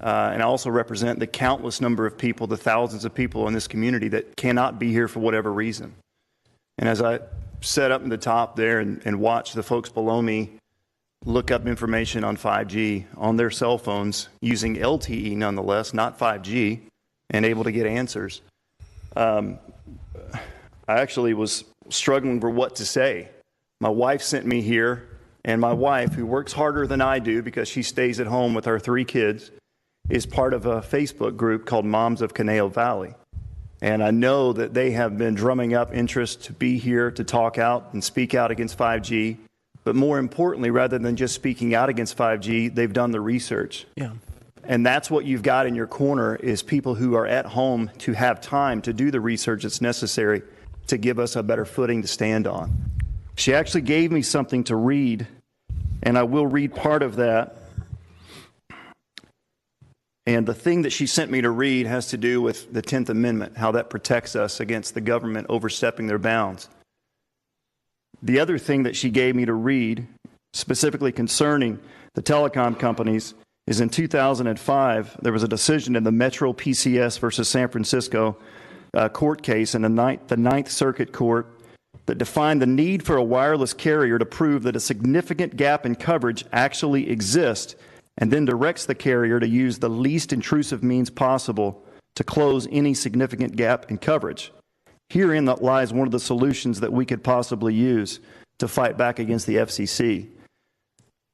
And I also represent the countless number of people, the thousands of people in this community that cannot be here for whatever reason. And as I sat up in the top there and watched the folks below me look up information on 5G on their cell phones using LTE nonetheless, not 5G, and able to get answers, I actually was struggling for what to say. My wife sent me here, and my wife, who works harder than I do because she stays at home with our 3 kids, is part of a Facebook group called Moms of Conejo Valley. And I know that they have been drumming up interest to be here to talk out and speak out against 5G. But more importantly, rather than just speaking out against 5G, they've done the research. Yeah. And that's what you've got in your corner is people who are at home to have time to do the research that's necessary to give us a better footing to stand on. She actually gave me something to read, and I will read part of that. And the thing that she sent me to read has to do with the 10th Amendment, how that protects us against the government overstepping their bounds. The other thing that she gave me to read, specifically concerning the telecom companies, is in 2005, there was a decision in the Metro PCS versus San Francisco court case in the Ninth Circuit Court that defined the need for a wireless carrier to prove that a significant gap in coverage actually exists, and then directs the carrier to use the least intrusive means possible to close any significant gap in coverage. Herein lies one of the solutions that we could possibly use to fight back against the FCC.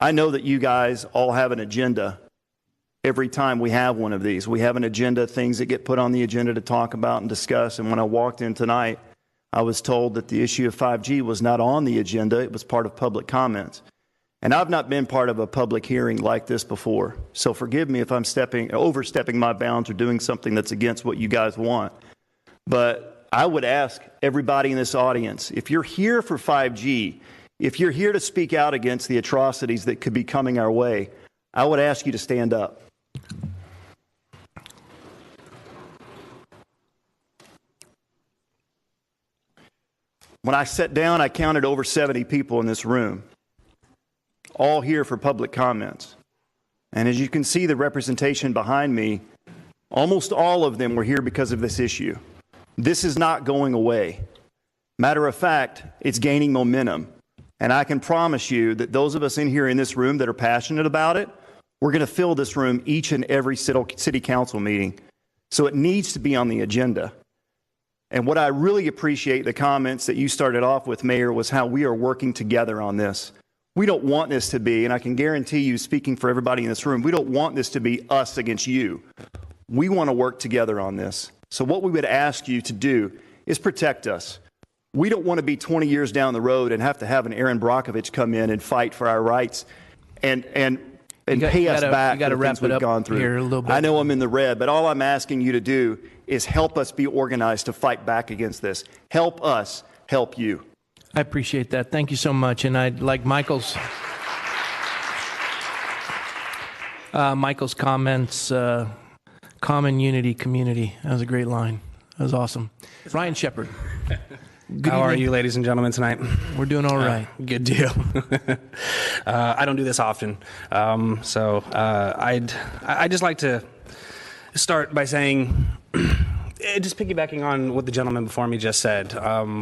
I know that you guys all have an agenda every time we have one of these. We have an agenda, things that get put on the agenda to talk about and discuss. And when I walked in tonight, I was told that the issue of 5G was not on the agenda. It was part of public comments. And I've not been part of a public hearing like this before. So forgive me if I'm overstepping my bounds or doing something that's against what you guys want. But I would ask everybody in this audience, if you're here for 5G, if you're here to speak out against the atrocities that could be coming our way, I would ask you to stand up. When I sat down, I counted over 70 people in this room, all here for public comments. And as you can see, the representation behind me, almost all of them were here because of this issue. This is not going away. Matter of fact, it's gaining momentum. And I can promise you that those of us in here in this room that are passionate about it, we're going to fill this room each and every city council meeting. So it needs to be on the agenda. And what I really appreciate, the comments that you started off with, Mayor, was how we are working together on this. We don't want this to be, and I can guarantee you, speaking for everybody in this room, we don't want this to be us against you. We want to work together on this. So what we would ask you to do is protect us. We don't want to be 20 years down the road and have to have an Aaron Brockovich come in and fight for our rights and pay us back for the things we've gone through. Here a little bit. I know I'm in the red, but all I'm asking you to do is help us be organized to fight back against this. Help us help you. I appreciate that. Thank you so much. And I'd like Michael's comments, common unity, community. That was a great line. That was awesome. Ryan Shepard. How are you, ladies and gentlemen, tonight? We're doing all right. Good deal. I don't do this often. I'd just like to start by saying, just piggybacking on what the gentleman before me just said,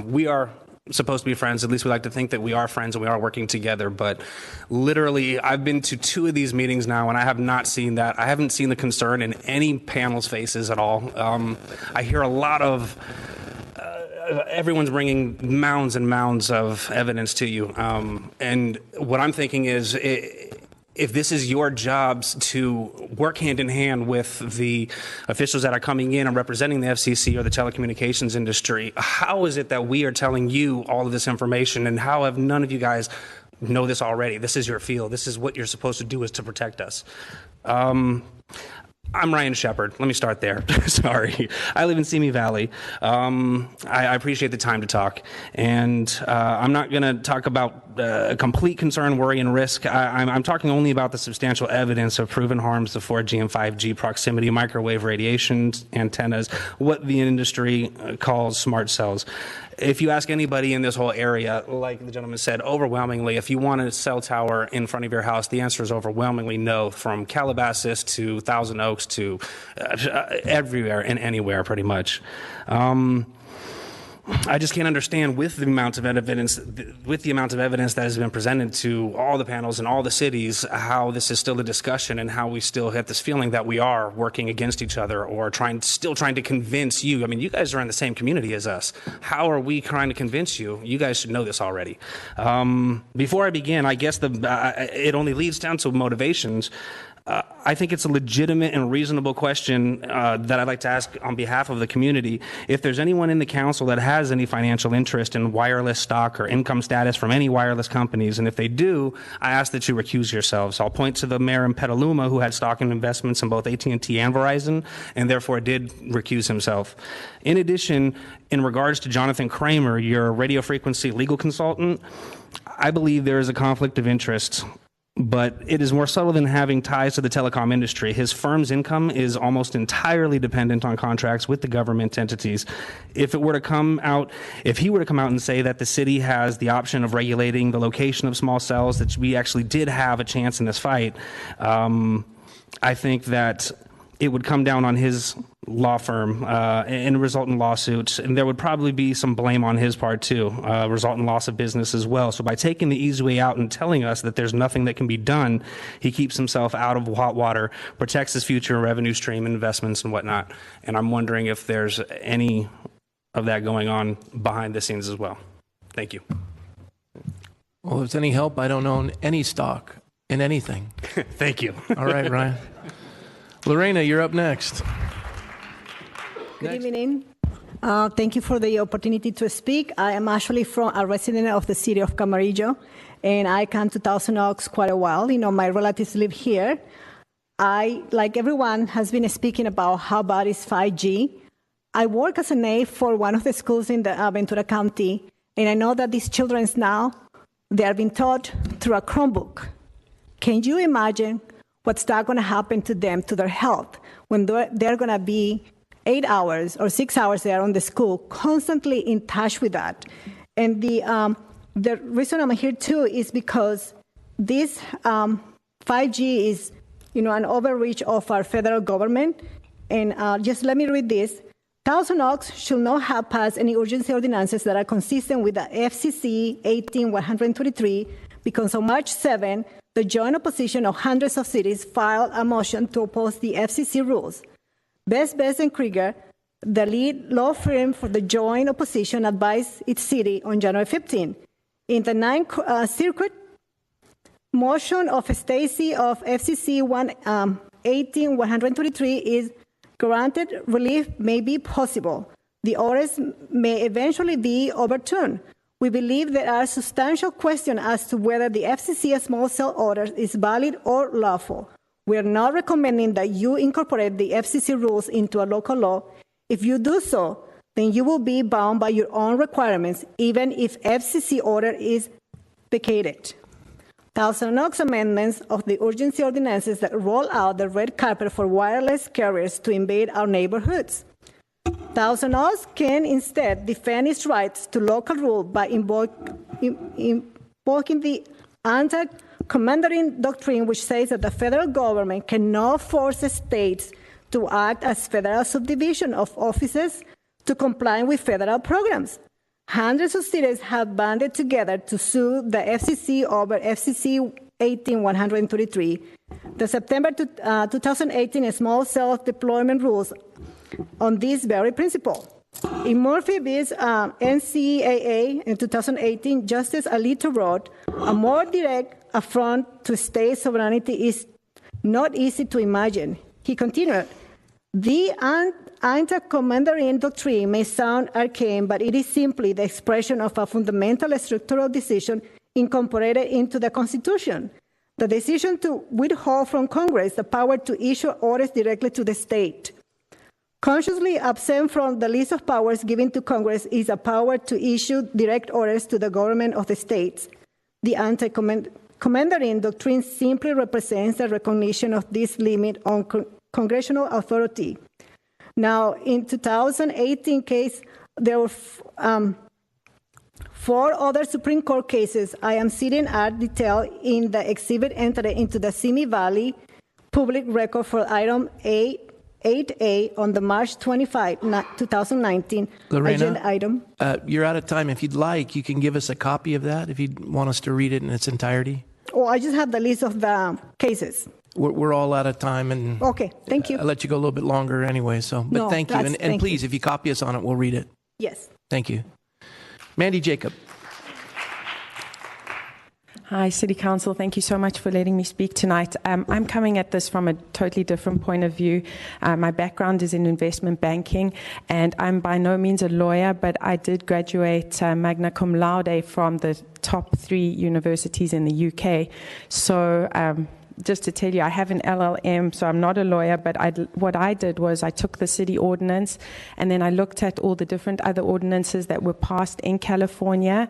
we are supposed to be friends. At least we like to think that we are friends and we are working together. But literally, I've been to 2 of these meetings now, and I have not seen that. I haven't seen the concern in any panel's faces at all. I hear a lot of everyone's bringing mounds and mounds of evidence to you. And what I'm thinking is, if this is your jobs to work hand in hand with the officials that are coming in and representing the FCC or the telecommunications industry, how is it that we are telling you all of this information, and how have none of you guys know this already? This is your field. This is what you're supposed to do, is to protect us. I'm Ryan Shepard. Let me start there. Sorry. I live in Simi Valley. I appreciate the time to talk. And I'm not going to talk about complete concern, worry, and risk. I'm talking only about the substantial evidence of proven harms of 4G and 5G proximity microwave radiation antennas, what the industry calls smart cells. If you ask anybody in this whole area, like the gentleman said, overwhelmingly, if you want a cell tower in front of your house, the answer is overwhelmingly no, from Calabasas to Thousand Oaks to everywhere and anywhere, pretty much. I just can't understand, with the amount of evidence that has been presented to all the panels in all the cities, how this is still a discussion and how we still get this feeling that we are working against each other or still trying to convince you. I mean, you guys are in the same community as us. How are we trying to convince you? You guys should know this already. Before I begin, I guess it only leads down to motivations. I think it's a legitimate and reasonable question that I'd like to ask on behalf of the community. If there's anyone in the council that has any financial interest in wireless stock or income status from any wireless companies, and if they do, I ask that you recuse yourselves. I'll point to the mayor in Petaluma, who had stock and investments in both AT&T and Verizon, and therefore did recuse himself. In addition, in regards to Jonathan Kramer, your radio frequency legal consultant, I believe there is a conflict of interest, but it is more subtle than having ties to the telecom industry. His firm's income is almost entirely dependent on contracts with the government entities. If he were to come out and say that the city has the option of regulating the location of small cells, that we actually did have a chance in this fight, I think that it would come down on his law firm and result in lawsuits, and there would probably be some blame on his part too, result in loss of business as well. So by taking the easy way out and telling us that there's nothing that can be done, he keeps himself out of hot water, protects his future revenue stream, investments and whatnot. And I'm wondering if there's any of that going on behind the scenes as well. Thank you. Well, if it's any help, I don't own any stock in anything. Thank you. All right, Ryan. Lorena, you're up next. Good evening. Thank you for the opportunity to speak. I am actually a resident of the city of Camarillo, and I come to Thousand Oaks quite a while. You know, my relatives live here. I, like everyone, has been speaking about how bad is 5G. I work as an aide for one of the schools in the Ventura County, and I know that these children now, they are being taught through a Chromebook. Can you imagine what's that going to happen to them, to their health, when they're going to be 8 hours or 6 hours there on the school, constantly in touch with that? And the reason I'm here too is because this 5G is, you know, an overreach of our federal government. And just let me read this. Thousand Oaks should not have passed any urgency ordinances that are consistent with the FCC 18123 because on March 7, the joint opposition of hundreds of cities filed a motion to oppose the FCC rules. Best and Krieger, the lead law firm for the joint opposition, advised its city on January 15. In the Ninth Circuit, motion of Stacy of FCC 18123 is granted relief may be possible. The orders may eventually be overturned. We believe there are substantial questions as to whether the FCC small cell order is valid or lawful. We are not recommending that you incorporate the FCC rules into a local law. If you do so, then you will be bound by your own requirements, even if FCC order is vacated. Thousand Oaks amendments of the urgency ordinances that roll out the red carpet for wireless carriers to invade our neighborhoods. Thousand Oaks can instead defend its rights to local rule by invoking the anti-commandeering doctrine, which says that the federal government cannot force states to act as federal subdivision of offices to comply with federal programs. Hundreds of cities have banded together to sue the FCC over FCC 18123. The September 2018 small cell deployment rules on this very principle. In Murphy v. NCAA in 2018, Justice Alito wrote, a more direct affront to state sovereignty is not easy to imagine. He continued, the anti-commandeering doctrine may sound arcane, but it is simply the expression of a fundamental structural decision incorporated into the Constitution. The decision to withhold from Congress the power to issue orders directly to the state. Consciously absent from the list of powers given to Congress is a power to issue direct orders to the government of the states. The anti-commandeering doctrine simply represents the recognition of this limit on congressional authority. Now, in 2018 case, there were 4 other Supreme Court cases. I am citing are detailed in the exhibit entered into the Simi Valley public record for item 8A on the March 25, 2019 Lorena, agenda item. You're out of time. If you'd like, you can give us a copy of that if you'd want us to read it in its entirety. Oh, I just have the list of the cases. We're all out of time, and okay, thank you. I'll let you go a little bit longer anyway. So, but no, thank you, and please, if you copy us on it, we'll read it. Yes. Thank you, Mandy Jacob. Hi, City Council. Thank you so much for letting me speak tonight. I'm coming at this from a totally different point of view. My background is in investment banking, and I'm by no means a lawyer, but I did graduate magna cum laude from the top 3 universities in the UK. So just to tell you, I have an LLM, so I'm not a lawyer, but what I did was I took the city ordinance, and then I looked at all the different other ordinances that were passed in California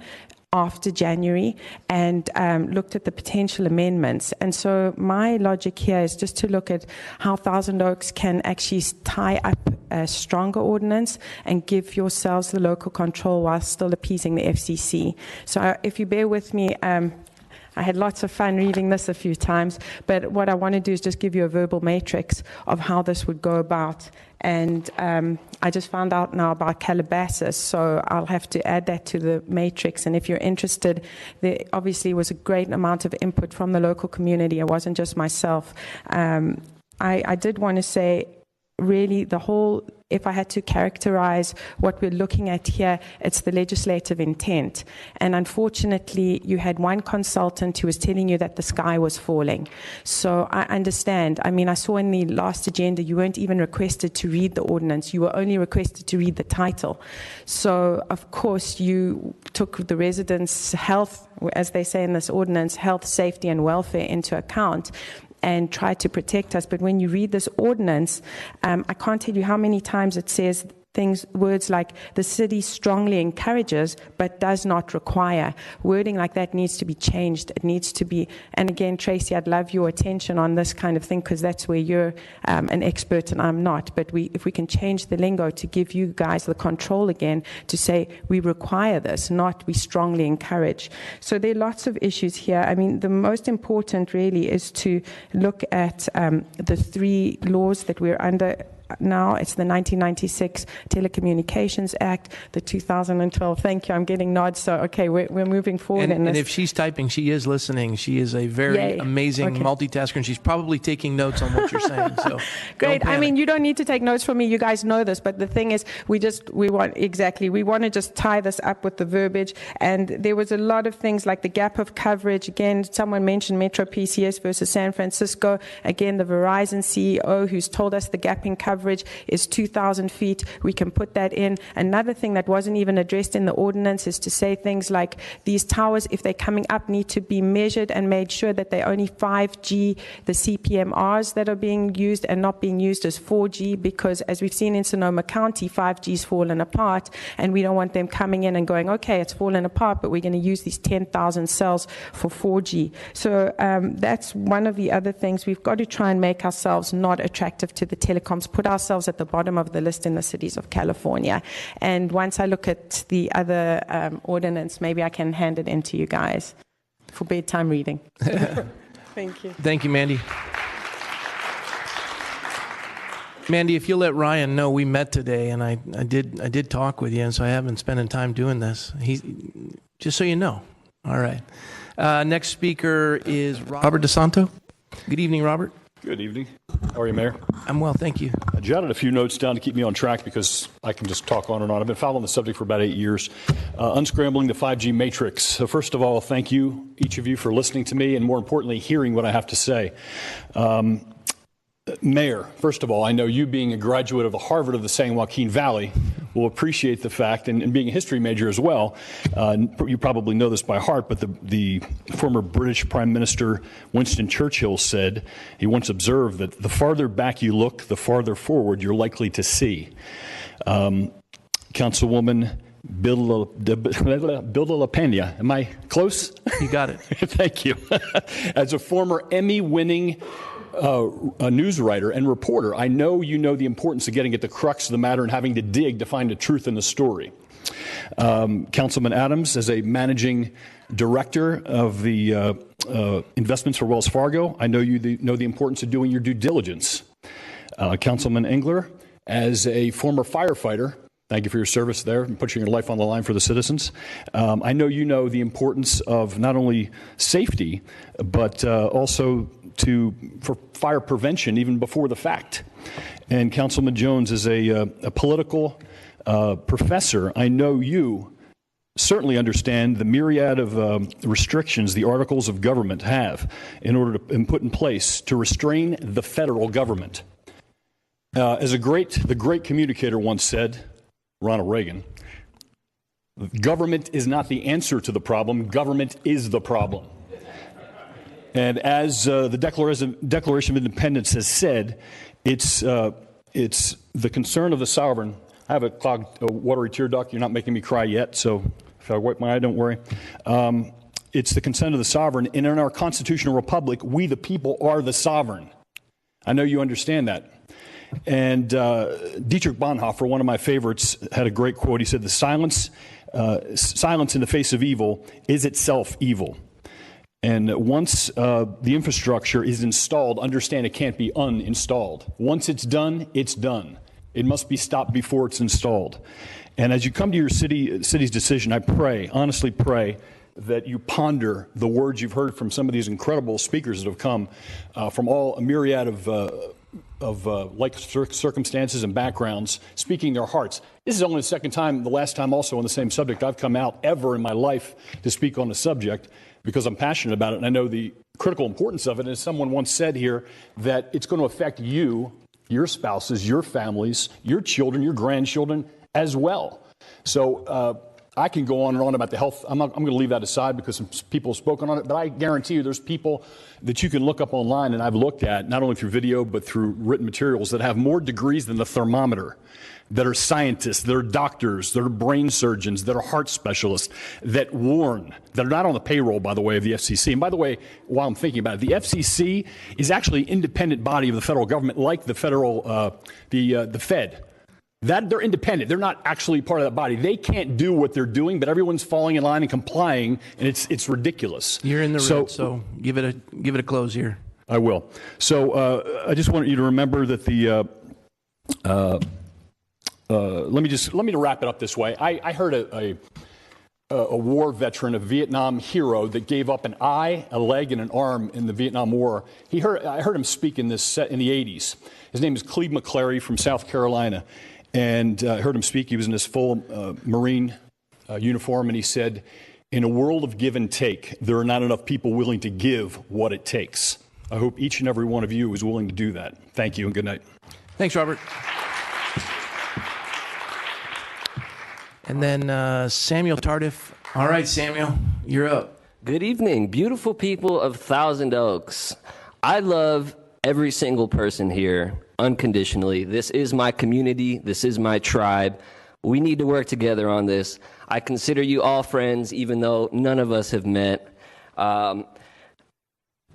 after January and looked at the potential amendments. And so my logic here is just to look at how Thousand Oaks can actually tie up a stronger ordinance and give yourselves the local control while still appeasing the FCC. So if you bear with me, I had lots of fun reading this a few times, but what I want to do is just give you a verbal matrix of how this would go about. And I just found out now about Calabasas, so I'll have to add that to the matrix. And if you're interested, there obviously was a great amount of input from the local community. It wasn't just myself. I did want to say, really the whole, if I had to characterize what we're looking at here, it's the legislative intent. And unfortunately, you had one consultant who was telling you that the sky was falling. So I understand. I mean, I saw in the last agenda, you weren't even requested to read the ordinance. You were only requested to read the title. So, of course, you took the residents' health, as they say in this ordinance, health, safety, and welfare into account, and try to protect us. But when you read this ordinance, I can't tell you how many times it says words like the city strongly encourages but does not require. Wording like that needs to be changed. It needs to be, and again, Tracy, I'd love your attention on this kind of thing, because that's where you're an expert and I'm not. But if we can change the lingo to give you guys the control again to say we require this, not we strongly encourage. So there are lots of issues here. I mean, the most important really is to look at the three laws that we're under now. It's the 1996 Telecommunications Act, the 2012. Thank you. I'm getting nods. So, okay, we're moving forward. And if she's typing, she is listening. She is a very amazing multitasker, and she's probably taking notes on what you're saying. So great. I mean, you don't need to take notes from me. You guys know this. But the thing is, we want to just tie this up with the verbiage. And there was a lot of things like the gap of coverage. Again, someone mentioned Metro PCS versus San Francisco. Again, the Verizon CEO who's told us the gap in coverage is 2,000 feet. We can put that in. Another thing that wasn't even addressed in the ordinance is to say things like these towers, if they're coming up, need to be measured and made sure that they're only 5G, the CPMRs that are being used, and not being used as 4G, because as we've seen in Sonoma County, 5G's fallen apart, and we don't want them coming in and going, okay, it's fallen apart, but we're going to use these 10,000 cells for 4G. So that's one of the other things. We've got to try and make ourselves not attractive to the telecoms, put ourselves at the bottom of the list in the cities of California. And once I look at the other ordinance, maybe I can hand it in to you guys for bedtime reading. Thank you. Thank you, Mandy. Mandy, if you'll let Ryan know, we met today, and I did talk with you, and so I have been spending time doing this. Just so you know. All right. Next speaker is Robert DeSanto. Good evening, Robert. Good evening. How are you, Mayor? I'm well, thank you. I jotted a few notes down to keep me on track because I can just talk on and on. I've been following the subject for about 8 years. Unscrambling the 5G matrix. So first of all, thank you, each of you, for listening to me and, more importantly, hearing what I have to say. Mayor, first of all, I know you, being a graduate of the Harvard of the San Joaquin Valley, will appreciate the fact, and being a history major as well, you probably know this by heart, but the former British Prime Minister Winston Churchill said, he once observed that the farther back you look, the farther forward you're likely to see. Councilwoman Bilda La Pena, am I close? You got it. Thank you. As a former Emmy-winning a news writer and reporter, I know you know the importance of getting at the crux of the matter and having to dig to find the truth in the story. Councilman Adams, as a managing director of the investments for Wells Fargo, I know you know the importance of doing your due diligence. Councilman Engler, as a former firefighter, thank you for your service there and putting your life on the line for the citizens. I know you know the importance of not only safety, but also for fire prevention even before the fact. And Councilman Jones, as a political professor, I know you certainly understand the myriad of restrictions the articles of government have in order to put in place to restrain the federal government. As the great communicator once said, Ronald Reagan, government is not the answer to the problem, government is the problem. And as the Declaration of Independence has said, it's the concern of the sovereign. I have a clogged, watery tear duct. You're not making me cry yet, so if I wipe my eye, don't worry. It's the consent of the sovereign, and in our constitutional republic, we the people are the sovereign. I know you understand that. And Dietrich Bonhoeffer, one of my favorites, had a great quote. He said, "The silence in the face of evil is itself evil." And once the infrastructure is installed, understand it can't be uninstalled. Once it's done, it's done. It must be stopped before it's installed. And as you come to your city's decision, I pray, honestly pray, that you ponder the words you've heard from some of these incredible speakers that have come from a myriad of like circumstances and backgrounds, speaking their hearts. This is only the second time, the last time also on the same subject I've come out ever in my life to speak on a subject because I'm passionate about it and I know the critical importance of it. And as someone once said here, that it's going to affect you, your spouses, your families, your children, your grandchildren as well. So I can go on and on about the health. I'm going to leave that aside because some people have spoken on it, but I guarantee you there's people that you can look up online, and I've looked at, not only through video, but through written materials, that have more degrees than the thermometer, that are scientists, that are doctors, that are brain surgeons, that are heart specialists, that warn, that are not on the payroll, by the way, of the FCC. And by the way, while I'm thinking about it, the FCC is actually an independent body of the federal government, like the federal, the Fed. That they're independent. They're not actually part of that body. They can't do what they're doing, but everyone's falling in line and complying, and it's ridiculous. You're in the red, so give it a close here. I will. So I just want you to remember that the. Let me wrap it up this way. I heard a war veteran, a Vietnam hero that gave up an eye, a leg, and an arm in the Vietnam War. I heard him speak in the 80s. His name is Cleve McClary from South Carolina. And I heard him speak. He was in his full Marine uniform, and he said, in a world of give and take, there are not enough people willing to give what it takes. I hope each and every one of you is willing to do that. Thank you, and good night. Thanks, Robert. And then Samuel Tardif. All right, Samuel, you're up. Good evening, beautiful people of Thousand Oaks. I love every single person here unconditionally. This is my community. This is my tribe. We need to work together on this. I consider you all friends, even though none of us have met. To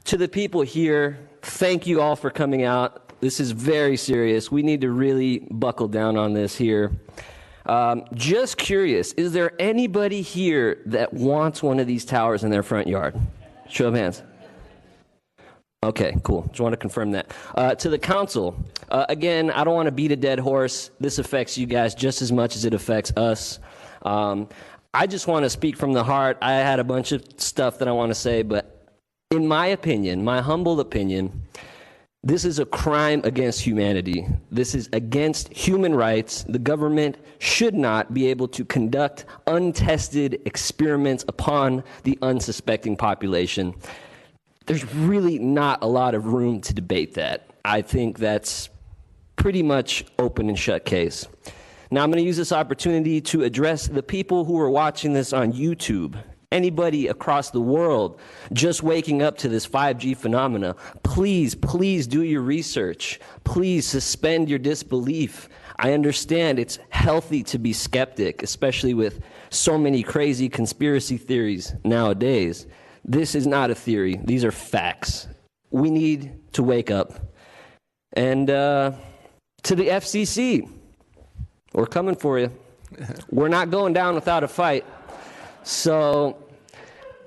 the people here, thank you all for coming out. This is very serious. We need to really buckle down on this here. Just curious, is there anybody here that wants one of these towers in their front yard? Show of hands. Okay, cool. Just want to confirm that. To the council, again, I don't want to beat a dead horse. This affects you guys just as much as it affects us. I just want to speak from the heart. I had a bunch of stuff that I want to say, but in my opinion, my humble opinion, this is a crime against humanity. This is against human rights. The government should not be able to conduct untested experiments upon the unsuspecting population. There's really not a lot of room to debate that. I think that's pretty much open and shut case. Now I'm going to use this opportunity to address the people who are watching this on YouTube. Anybody across the world just waking up to this 5G phenomena, please do your research. Please suspend your disbelief. I understand it's healthy to be skeptic, especially with so many crazy conspiracy theories nowadays. This is not a theory. These are facts. We need to wake up. And to the FCC, we're coming for you. We're not going down without a fight. So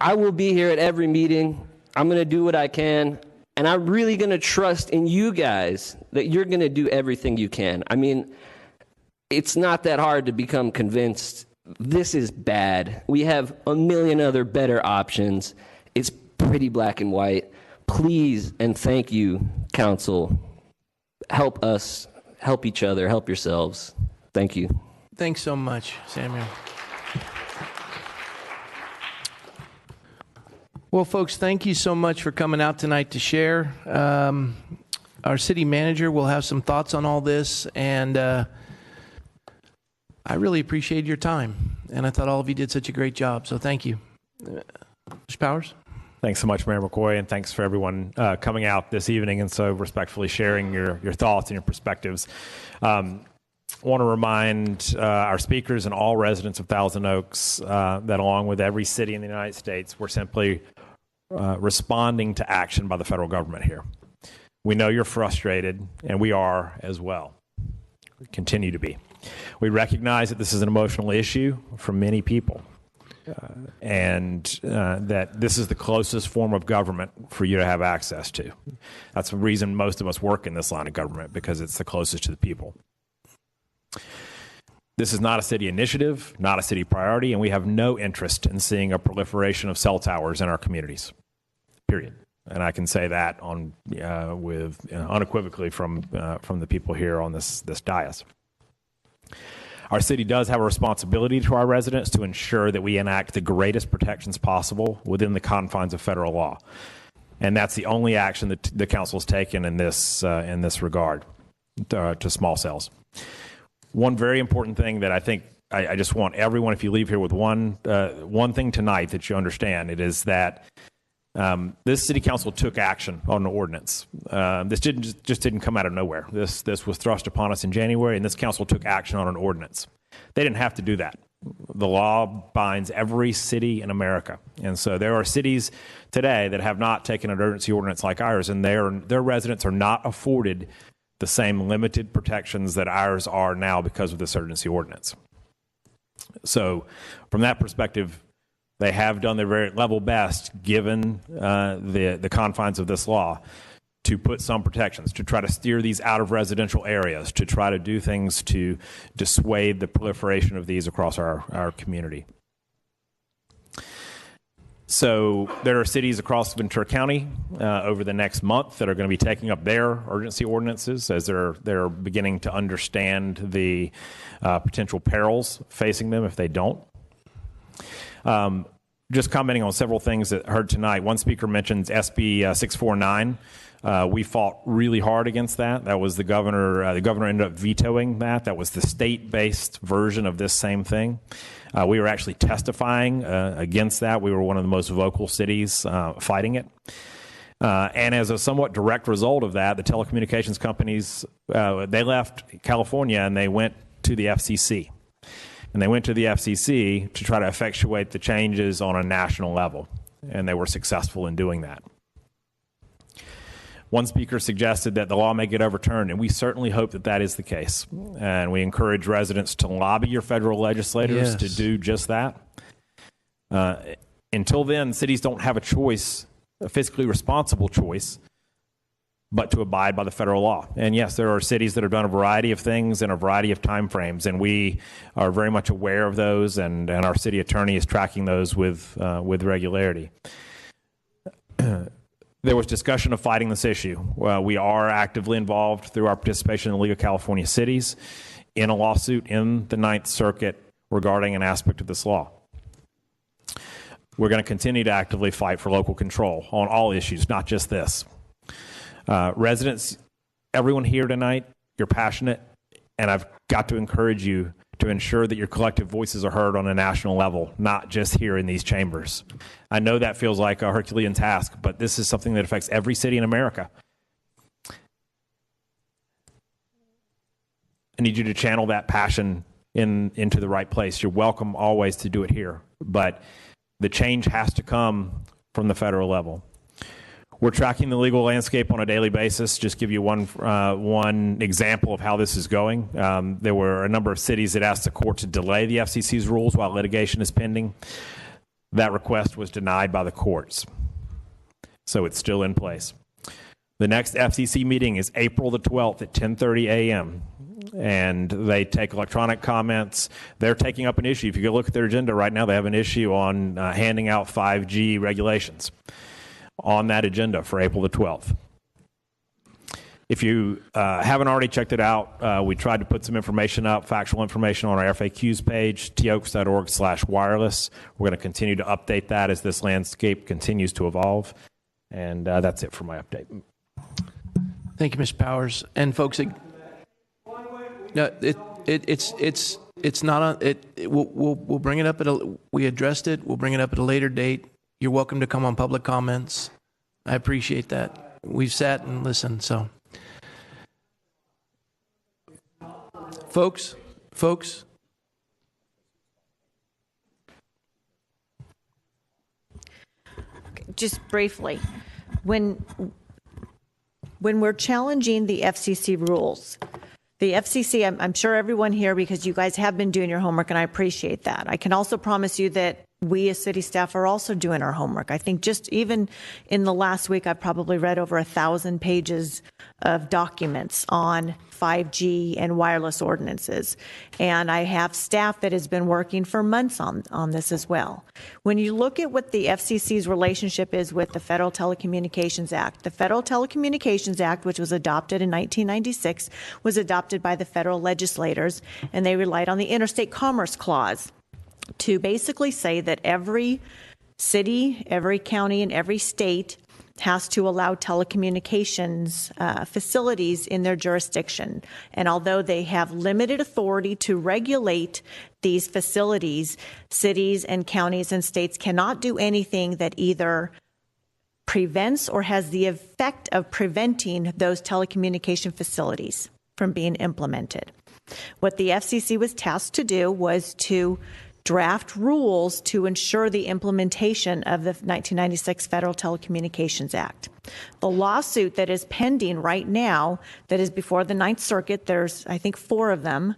I will be here at every meeting. I'm going to do what I can. And I'm really going to trust in you guys that you're going to do everything you can. I mean, it's not that hard to become convinced. This is bad. We have a million other better options. It's pretty black and white. Please and thank you, council. Help us, help each other, help yourselves. Thank you. Thanks so much, Samuel. Well, folks, thank you so much for coming out tonight to share. Our city manager will have some thoughts on all this, and I really appreciate your time, and I thought all of you did such a great job, so thank you. Mr. Powers? Thanks so much, Mayor McCoy, and thanks for everyone coming out this evening and so respectfully sharing your thoughts and your perspectives. I want to remind our speakers and all residents of Thousand Oaks that along with every city in the United States, we're simply responding to action by the federal government here. We know you're frustrated, and we are as well. We continue to be. We recognize that this is an emotional issue for many people, and that this is the closest form of government for you to have access to. That's the reason most of us work in this line of government, because it's the closest to the people. This is not a city initiative, not a city priority, and we have no interest in seeing a proliferation of cell towers in our communities, period. and I can say that on with unequivocally from the people here on this dais. Our city does have a responsibility to our residents to ensure that we enact the greatest protections possible within the confines of federal law, and that's the only action that the council has taken in this regard to small cells. One very important thing that I think I just want everyone, if you leave here with one thing tonight that you understand, it is that this city council took action on an ordinance. This just didn't come out of nowhere. This was thrust upon us in January, and this council took action on an ordinance. They didn't have to do that. The law binds every city in America, and so there are cities today that have not taken an urgency ordinance like ours, and their residents are not afforded the same limited protections that ours are now because of this urgency ordinance. So, from that perspective, they have done their very level best, given the confines of this law, to put some protections, to try to steer these out of residential areas, to try to do things to dissuade the proliferation of these across our community. So there are cities across Ventura County over the next month that are going to be taking up their urgency ordinances as they're beginning to understand the potential perils facing them if they don't. Just commenting on several things that I heard tonight. One speaker mentions SB 649. We fought really hard against that. That was the governor. The governor ended up vetoing that. That was the state-based version of this same thing. We were actually testifying against that. We were one of the most vocal cities fighting it. And as a somewhat direct result of that, the telecommunications companies, they left California and they went to the FCC. And they went to the FCC to try to effectuate the changes on a national level. And they were successful in doing that. One speaker suggested that the law may get overturned, and we certainly hope that that is the case. And we encourage residents to lobby your federal legislators to do just that. Until then, cities don't have a choice, a fiscally responsible choice, but to abide by the federal law. And yes, there are cities that have done a variety of things in a variety of time frames, and we are very much aware of those, and our city attorney is tracking those with regularity. There was discussion of fighting this issue. We are actively involved through our participation in the League of California Cities in a lawsuit in the Ninth Circuit regarding an aspect of this law. We're going to continue to actively fight for local control on all issues, not just this. Residents, everyone here tonight, you're passionate, and I've got to encourage you to ensure that your collective voices are heard on a national level, not just here in these chambers. I know that feels like a Herculean task, but this is something that affects every city in America. I need you to channel that passion into the right place. You're welcome always to do it here, but the change has to come from the federal level. We're tracking the legal landscape on a daily basis. Just give you one example of how this is going. There were a number of cities that asked the court to delay the FCC's rules while litigation is pending. That request was denied by the courts. So it's still in place. The next FCC meeting is April the 12th at 10:30 a.m. And they take electronic comments. They're taking up an issue. If you go look at their agenda right now, they have an issue on handing out 5G regulations on that agenda for April the 12th. If you haven't already checked it out, we tried to put some information up, factual information on our FAQs page, toaks.org/wireless. We're going to continue to update that as this landscape continues to evolve. And that's it for my update. Thank you, Mr. Powers. And folks, no, it's not on it. We'll bring it up we addressed it. We'll bring it up at a later date. You're welcome to come on public comments. I appreciate that. We've sat and listened, so. Folks. Just briefly, when we're challenging the FCC rules, the FCC, I'm sure everyone here, because you guys have been doing your homework, and I appreciate that. I can also promise you that we as city staff are also doing our homework. I think just even in the last week, I've probably read over 1,000 pages of documents on 5G and wireless ordinances. And I have staff that has been working for months on this as well. When you look at what the FCC's relationship is with the Federal Telecommunications Act, the Federal Telecommunications Act, which was adopted in 1996, was adopted by the federal legislators, and they relied on the Interstate Commerce Clause to basically say that every city, every county, and every state has to allow telecommunications facilities in their jurisdiction. And although they have limited authority to regulate these facilities, cities and counties and states cannot do anything that either prevents or has the effect of preventing those telecommunication facilities from being implemented. What the FCC was tasked to do was to draft rules to ensure the implementation of the 1996 Federal Telecommunications Act. The lawsuit that is pending right now, that is before the Ninth Circuit, there's, I think, 4 of them,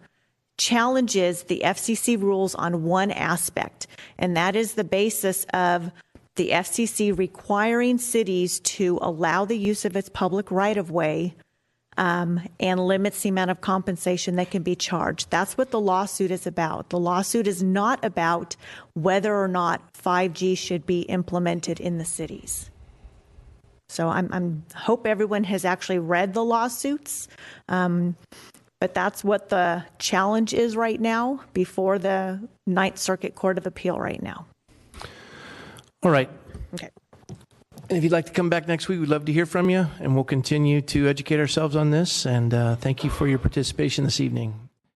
challenges the FCC rules on one aspect, and that is the basis of the FCC requiring cities to allow the use of its public right-of-way and limits the amount of compensation that can be charged. That's what the lawsuit is about. The lawsuit is not about whether or not 5G should be implemented in the cities. So I'm hope everyone has actually read the lawsuits, but that's what the challenge is right now before the Ninth Circuit Court of Appeal right now. All right. Okay. And if you'd like to come back next week, we'd love to hear from you, and we'll continue to educate ourselves on this. And thank you for your participation this evening.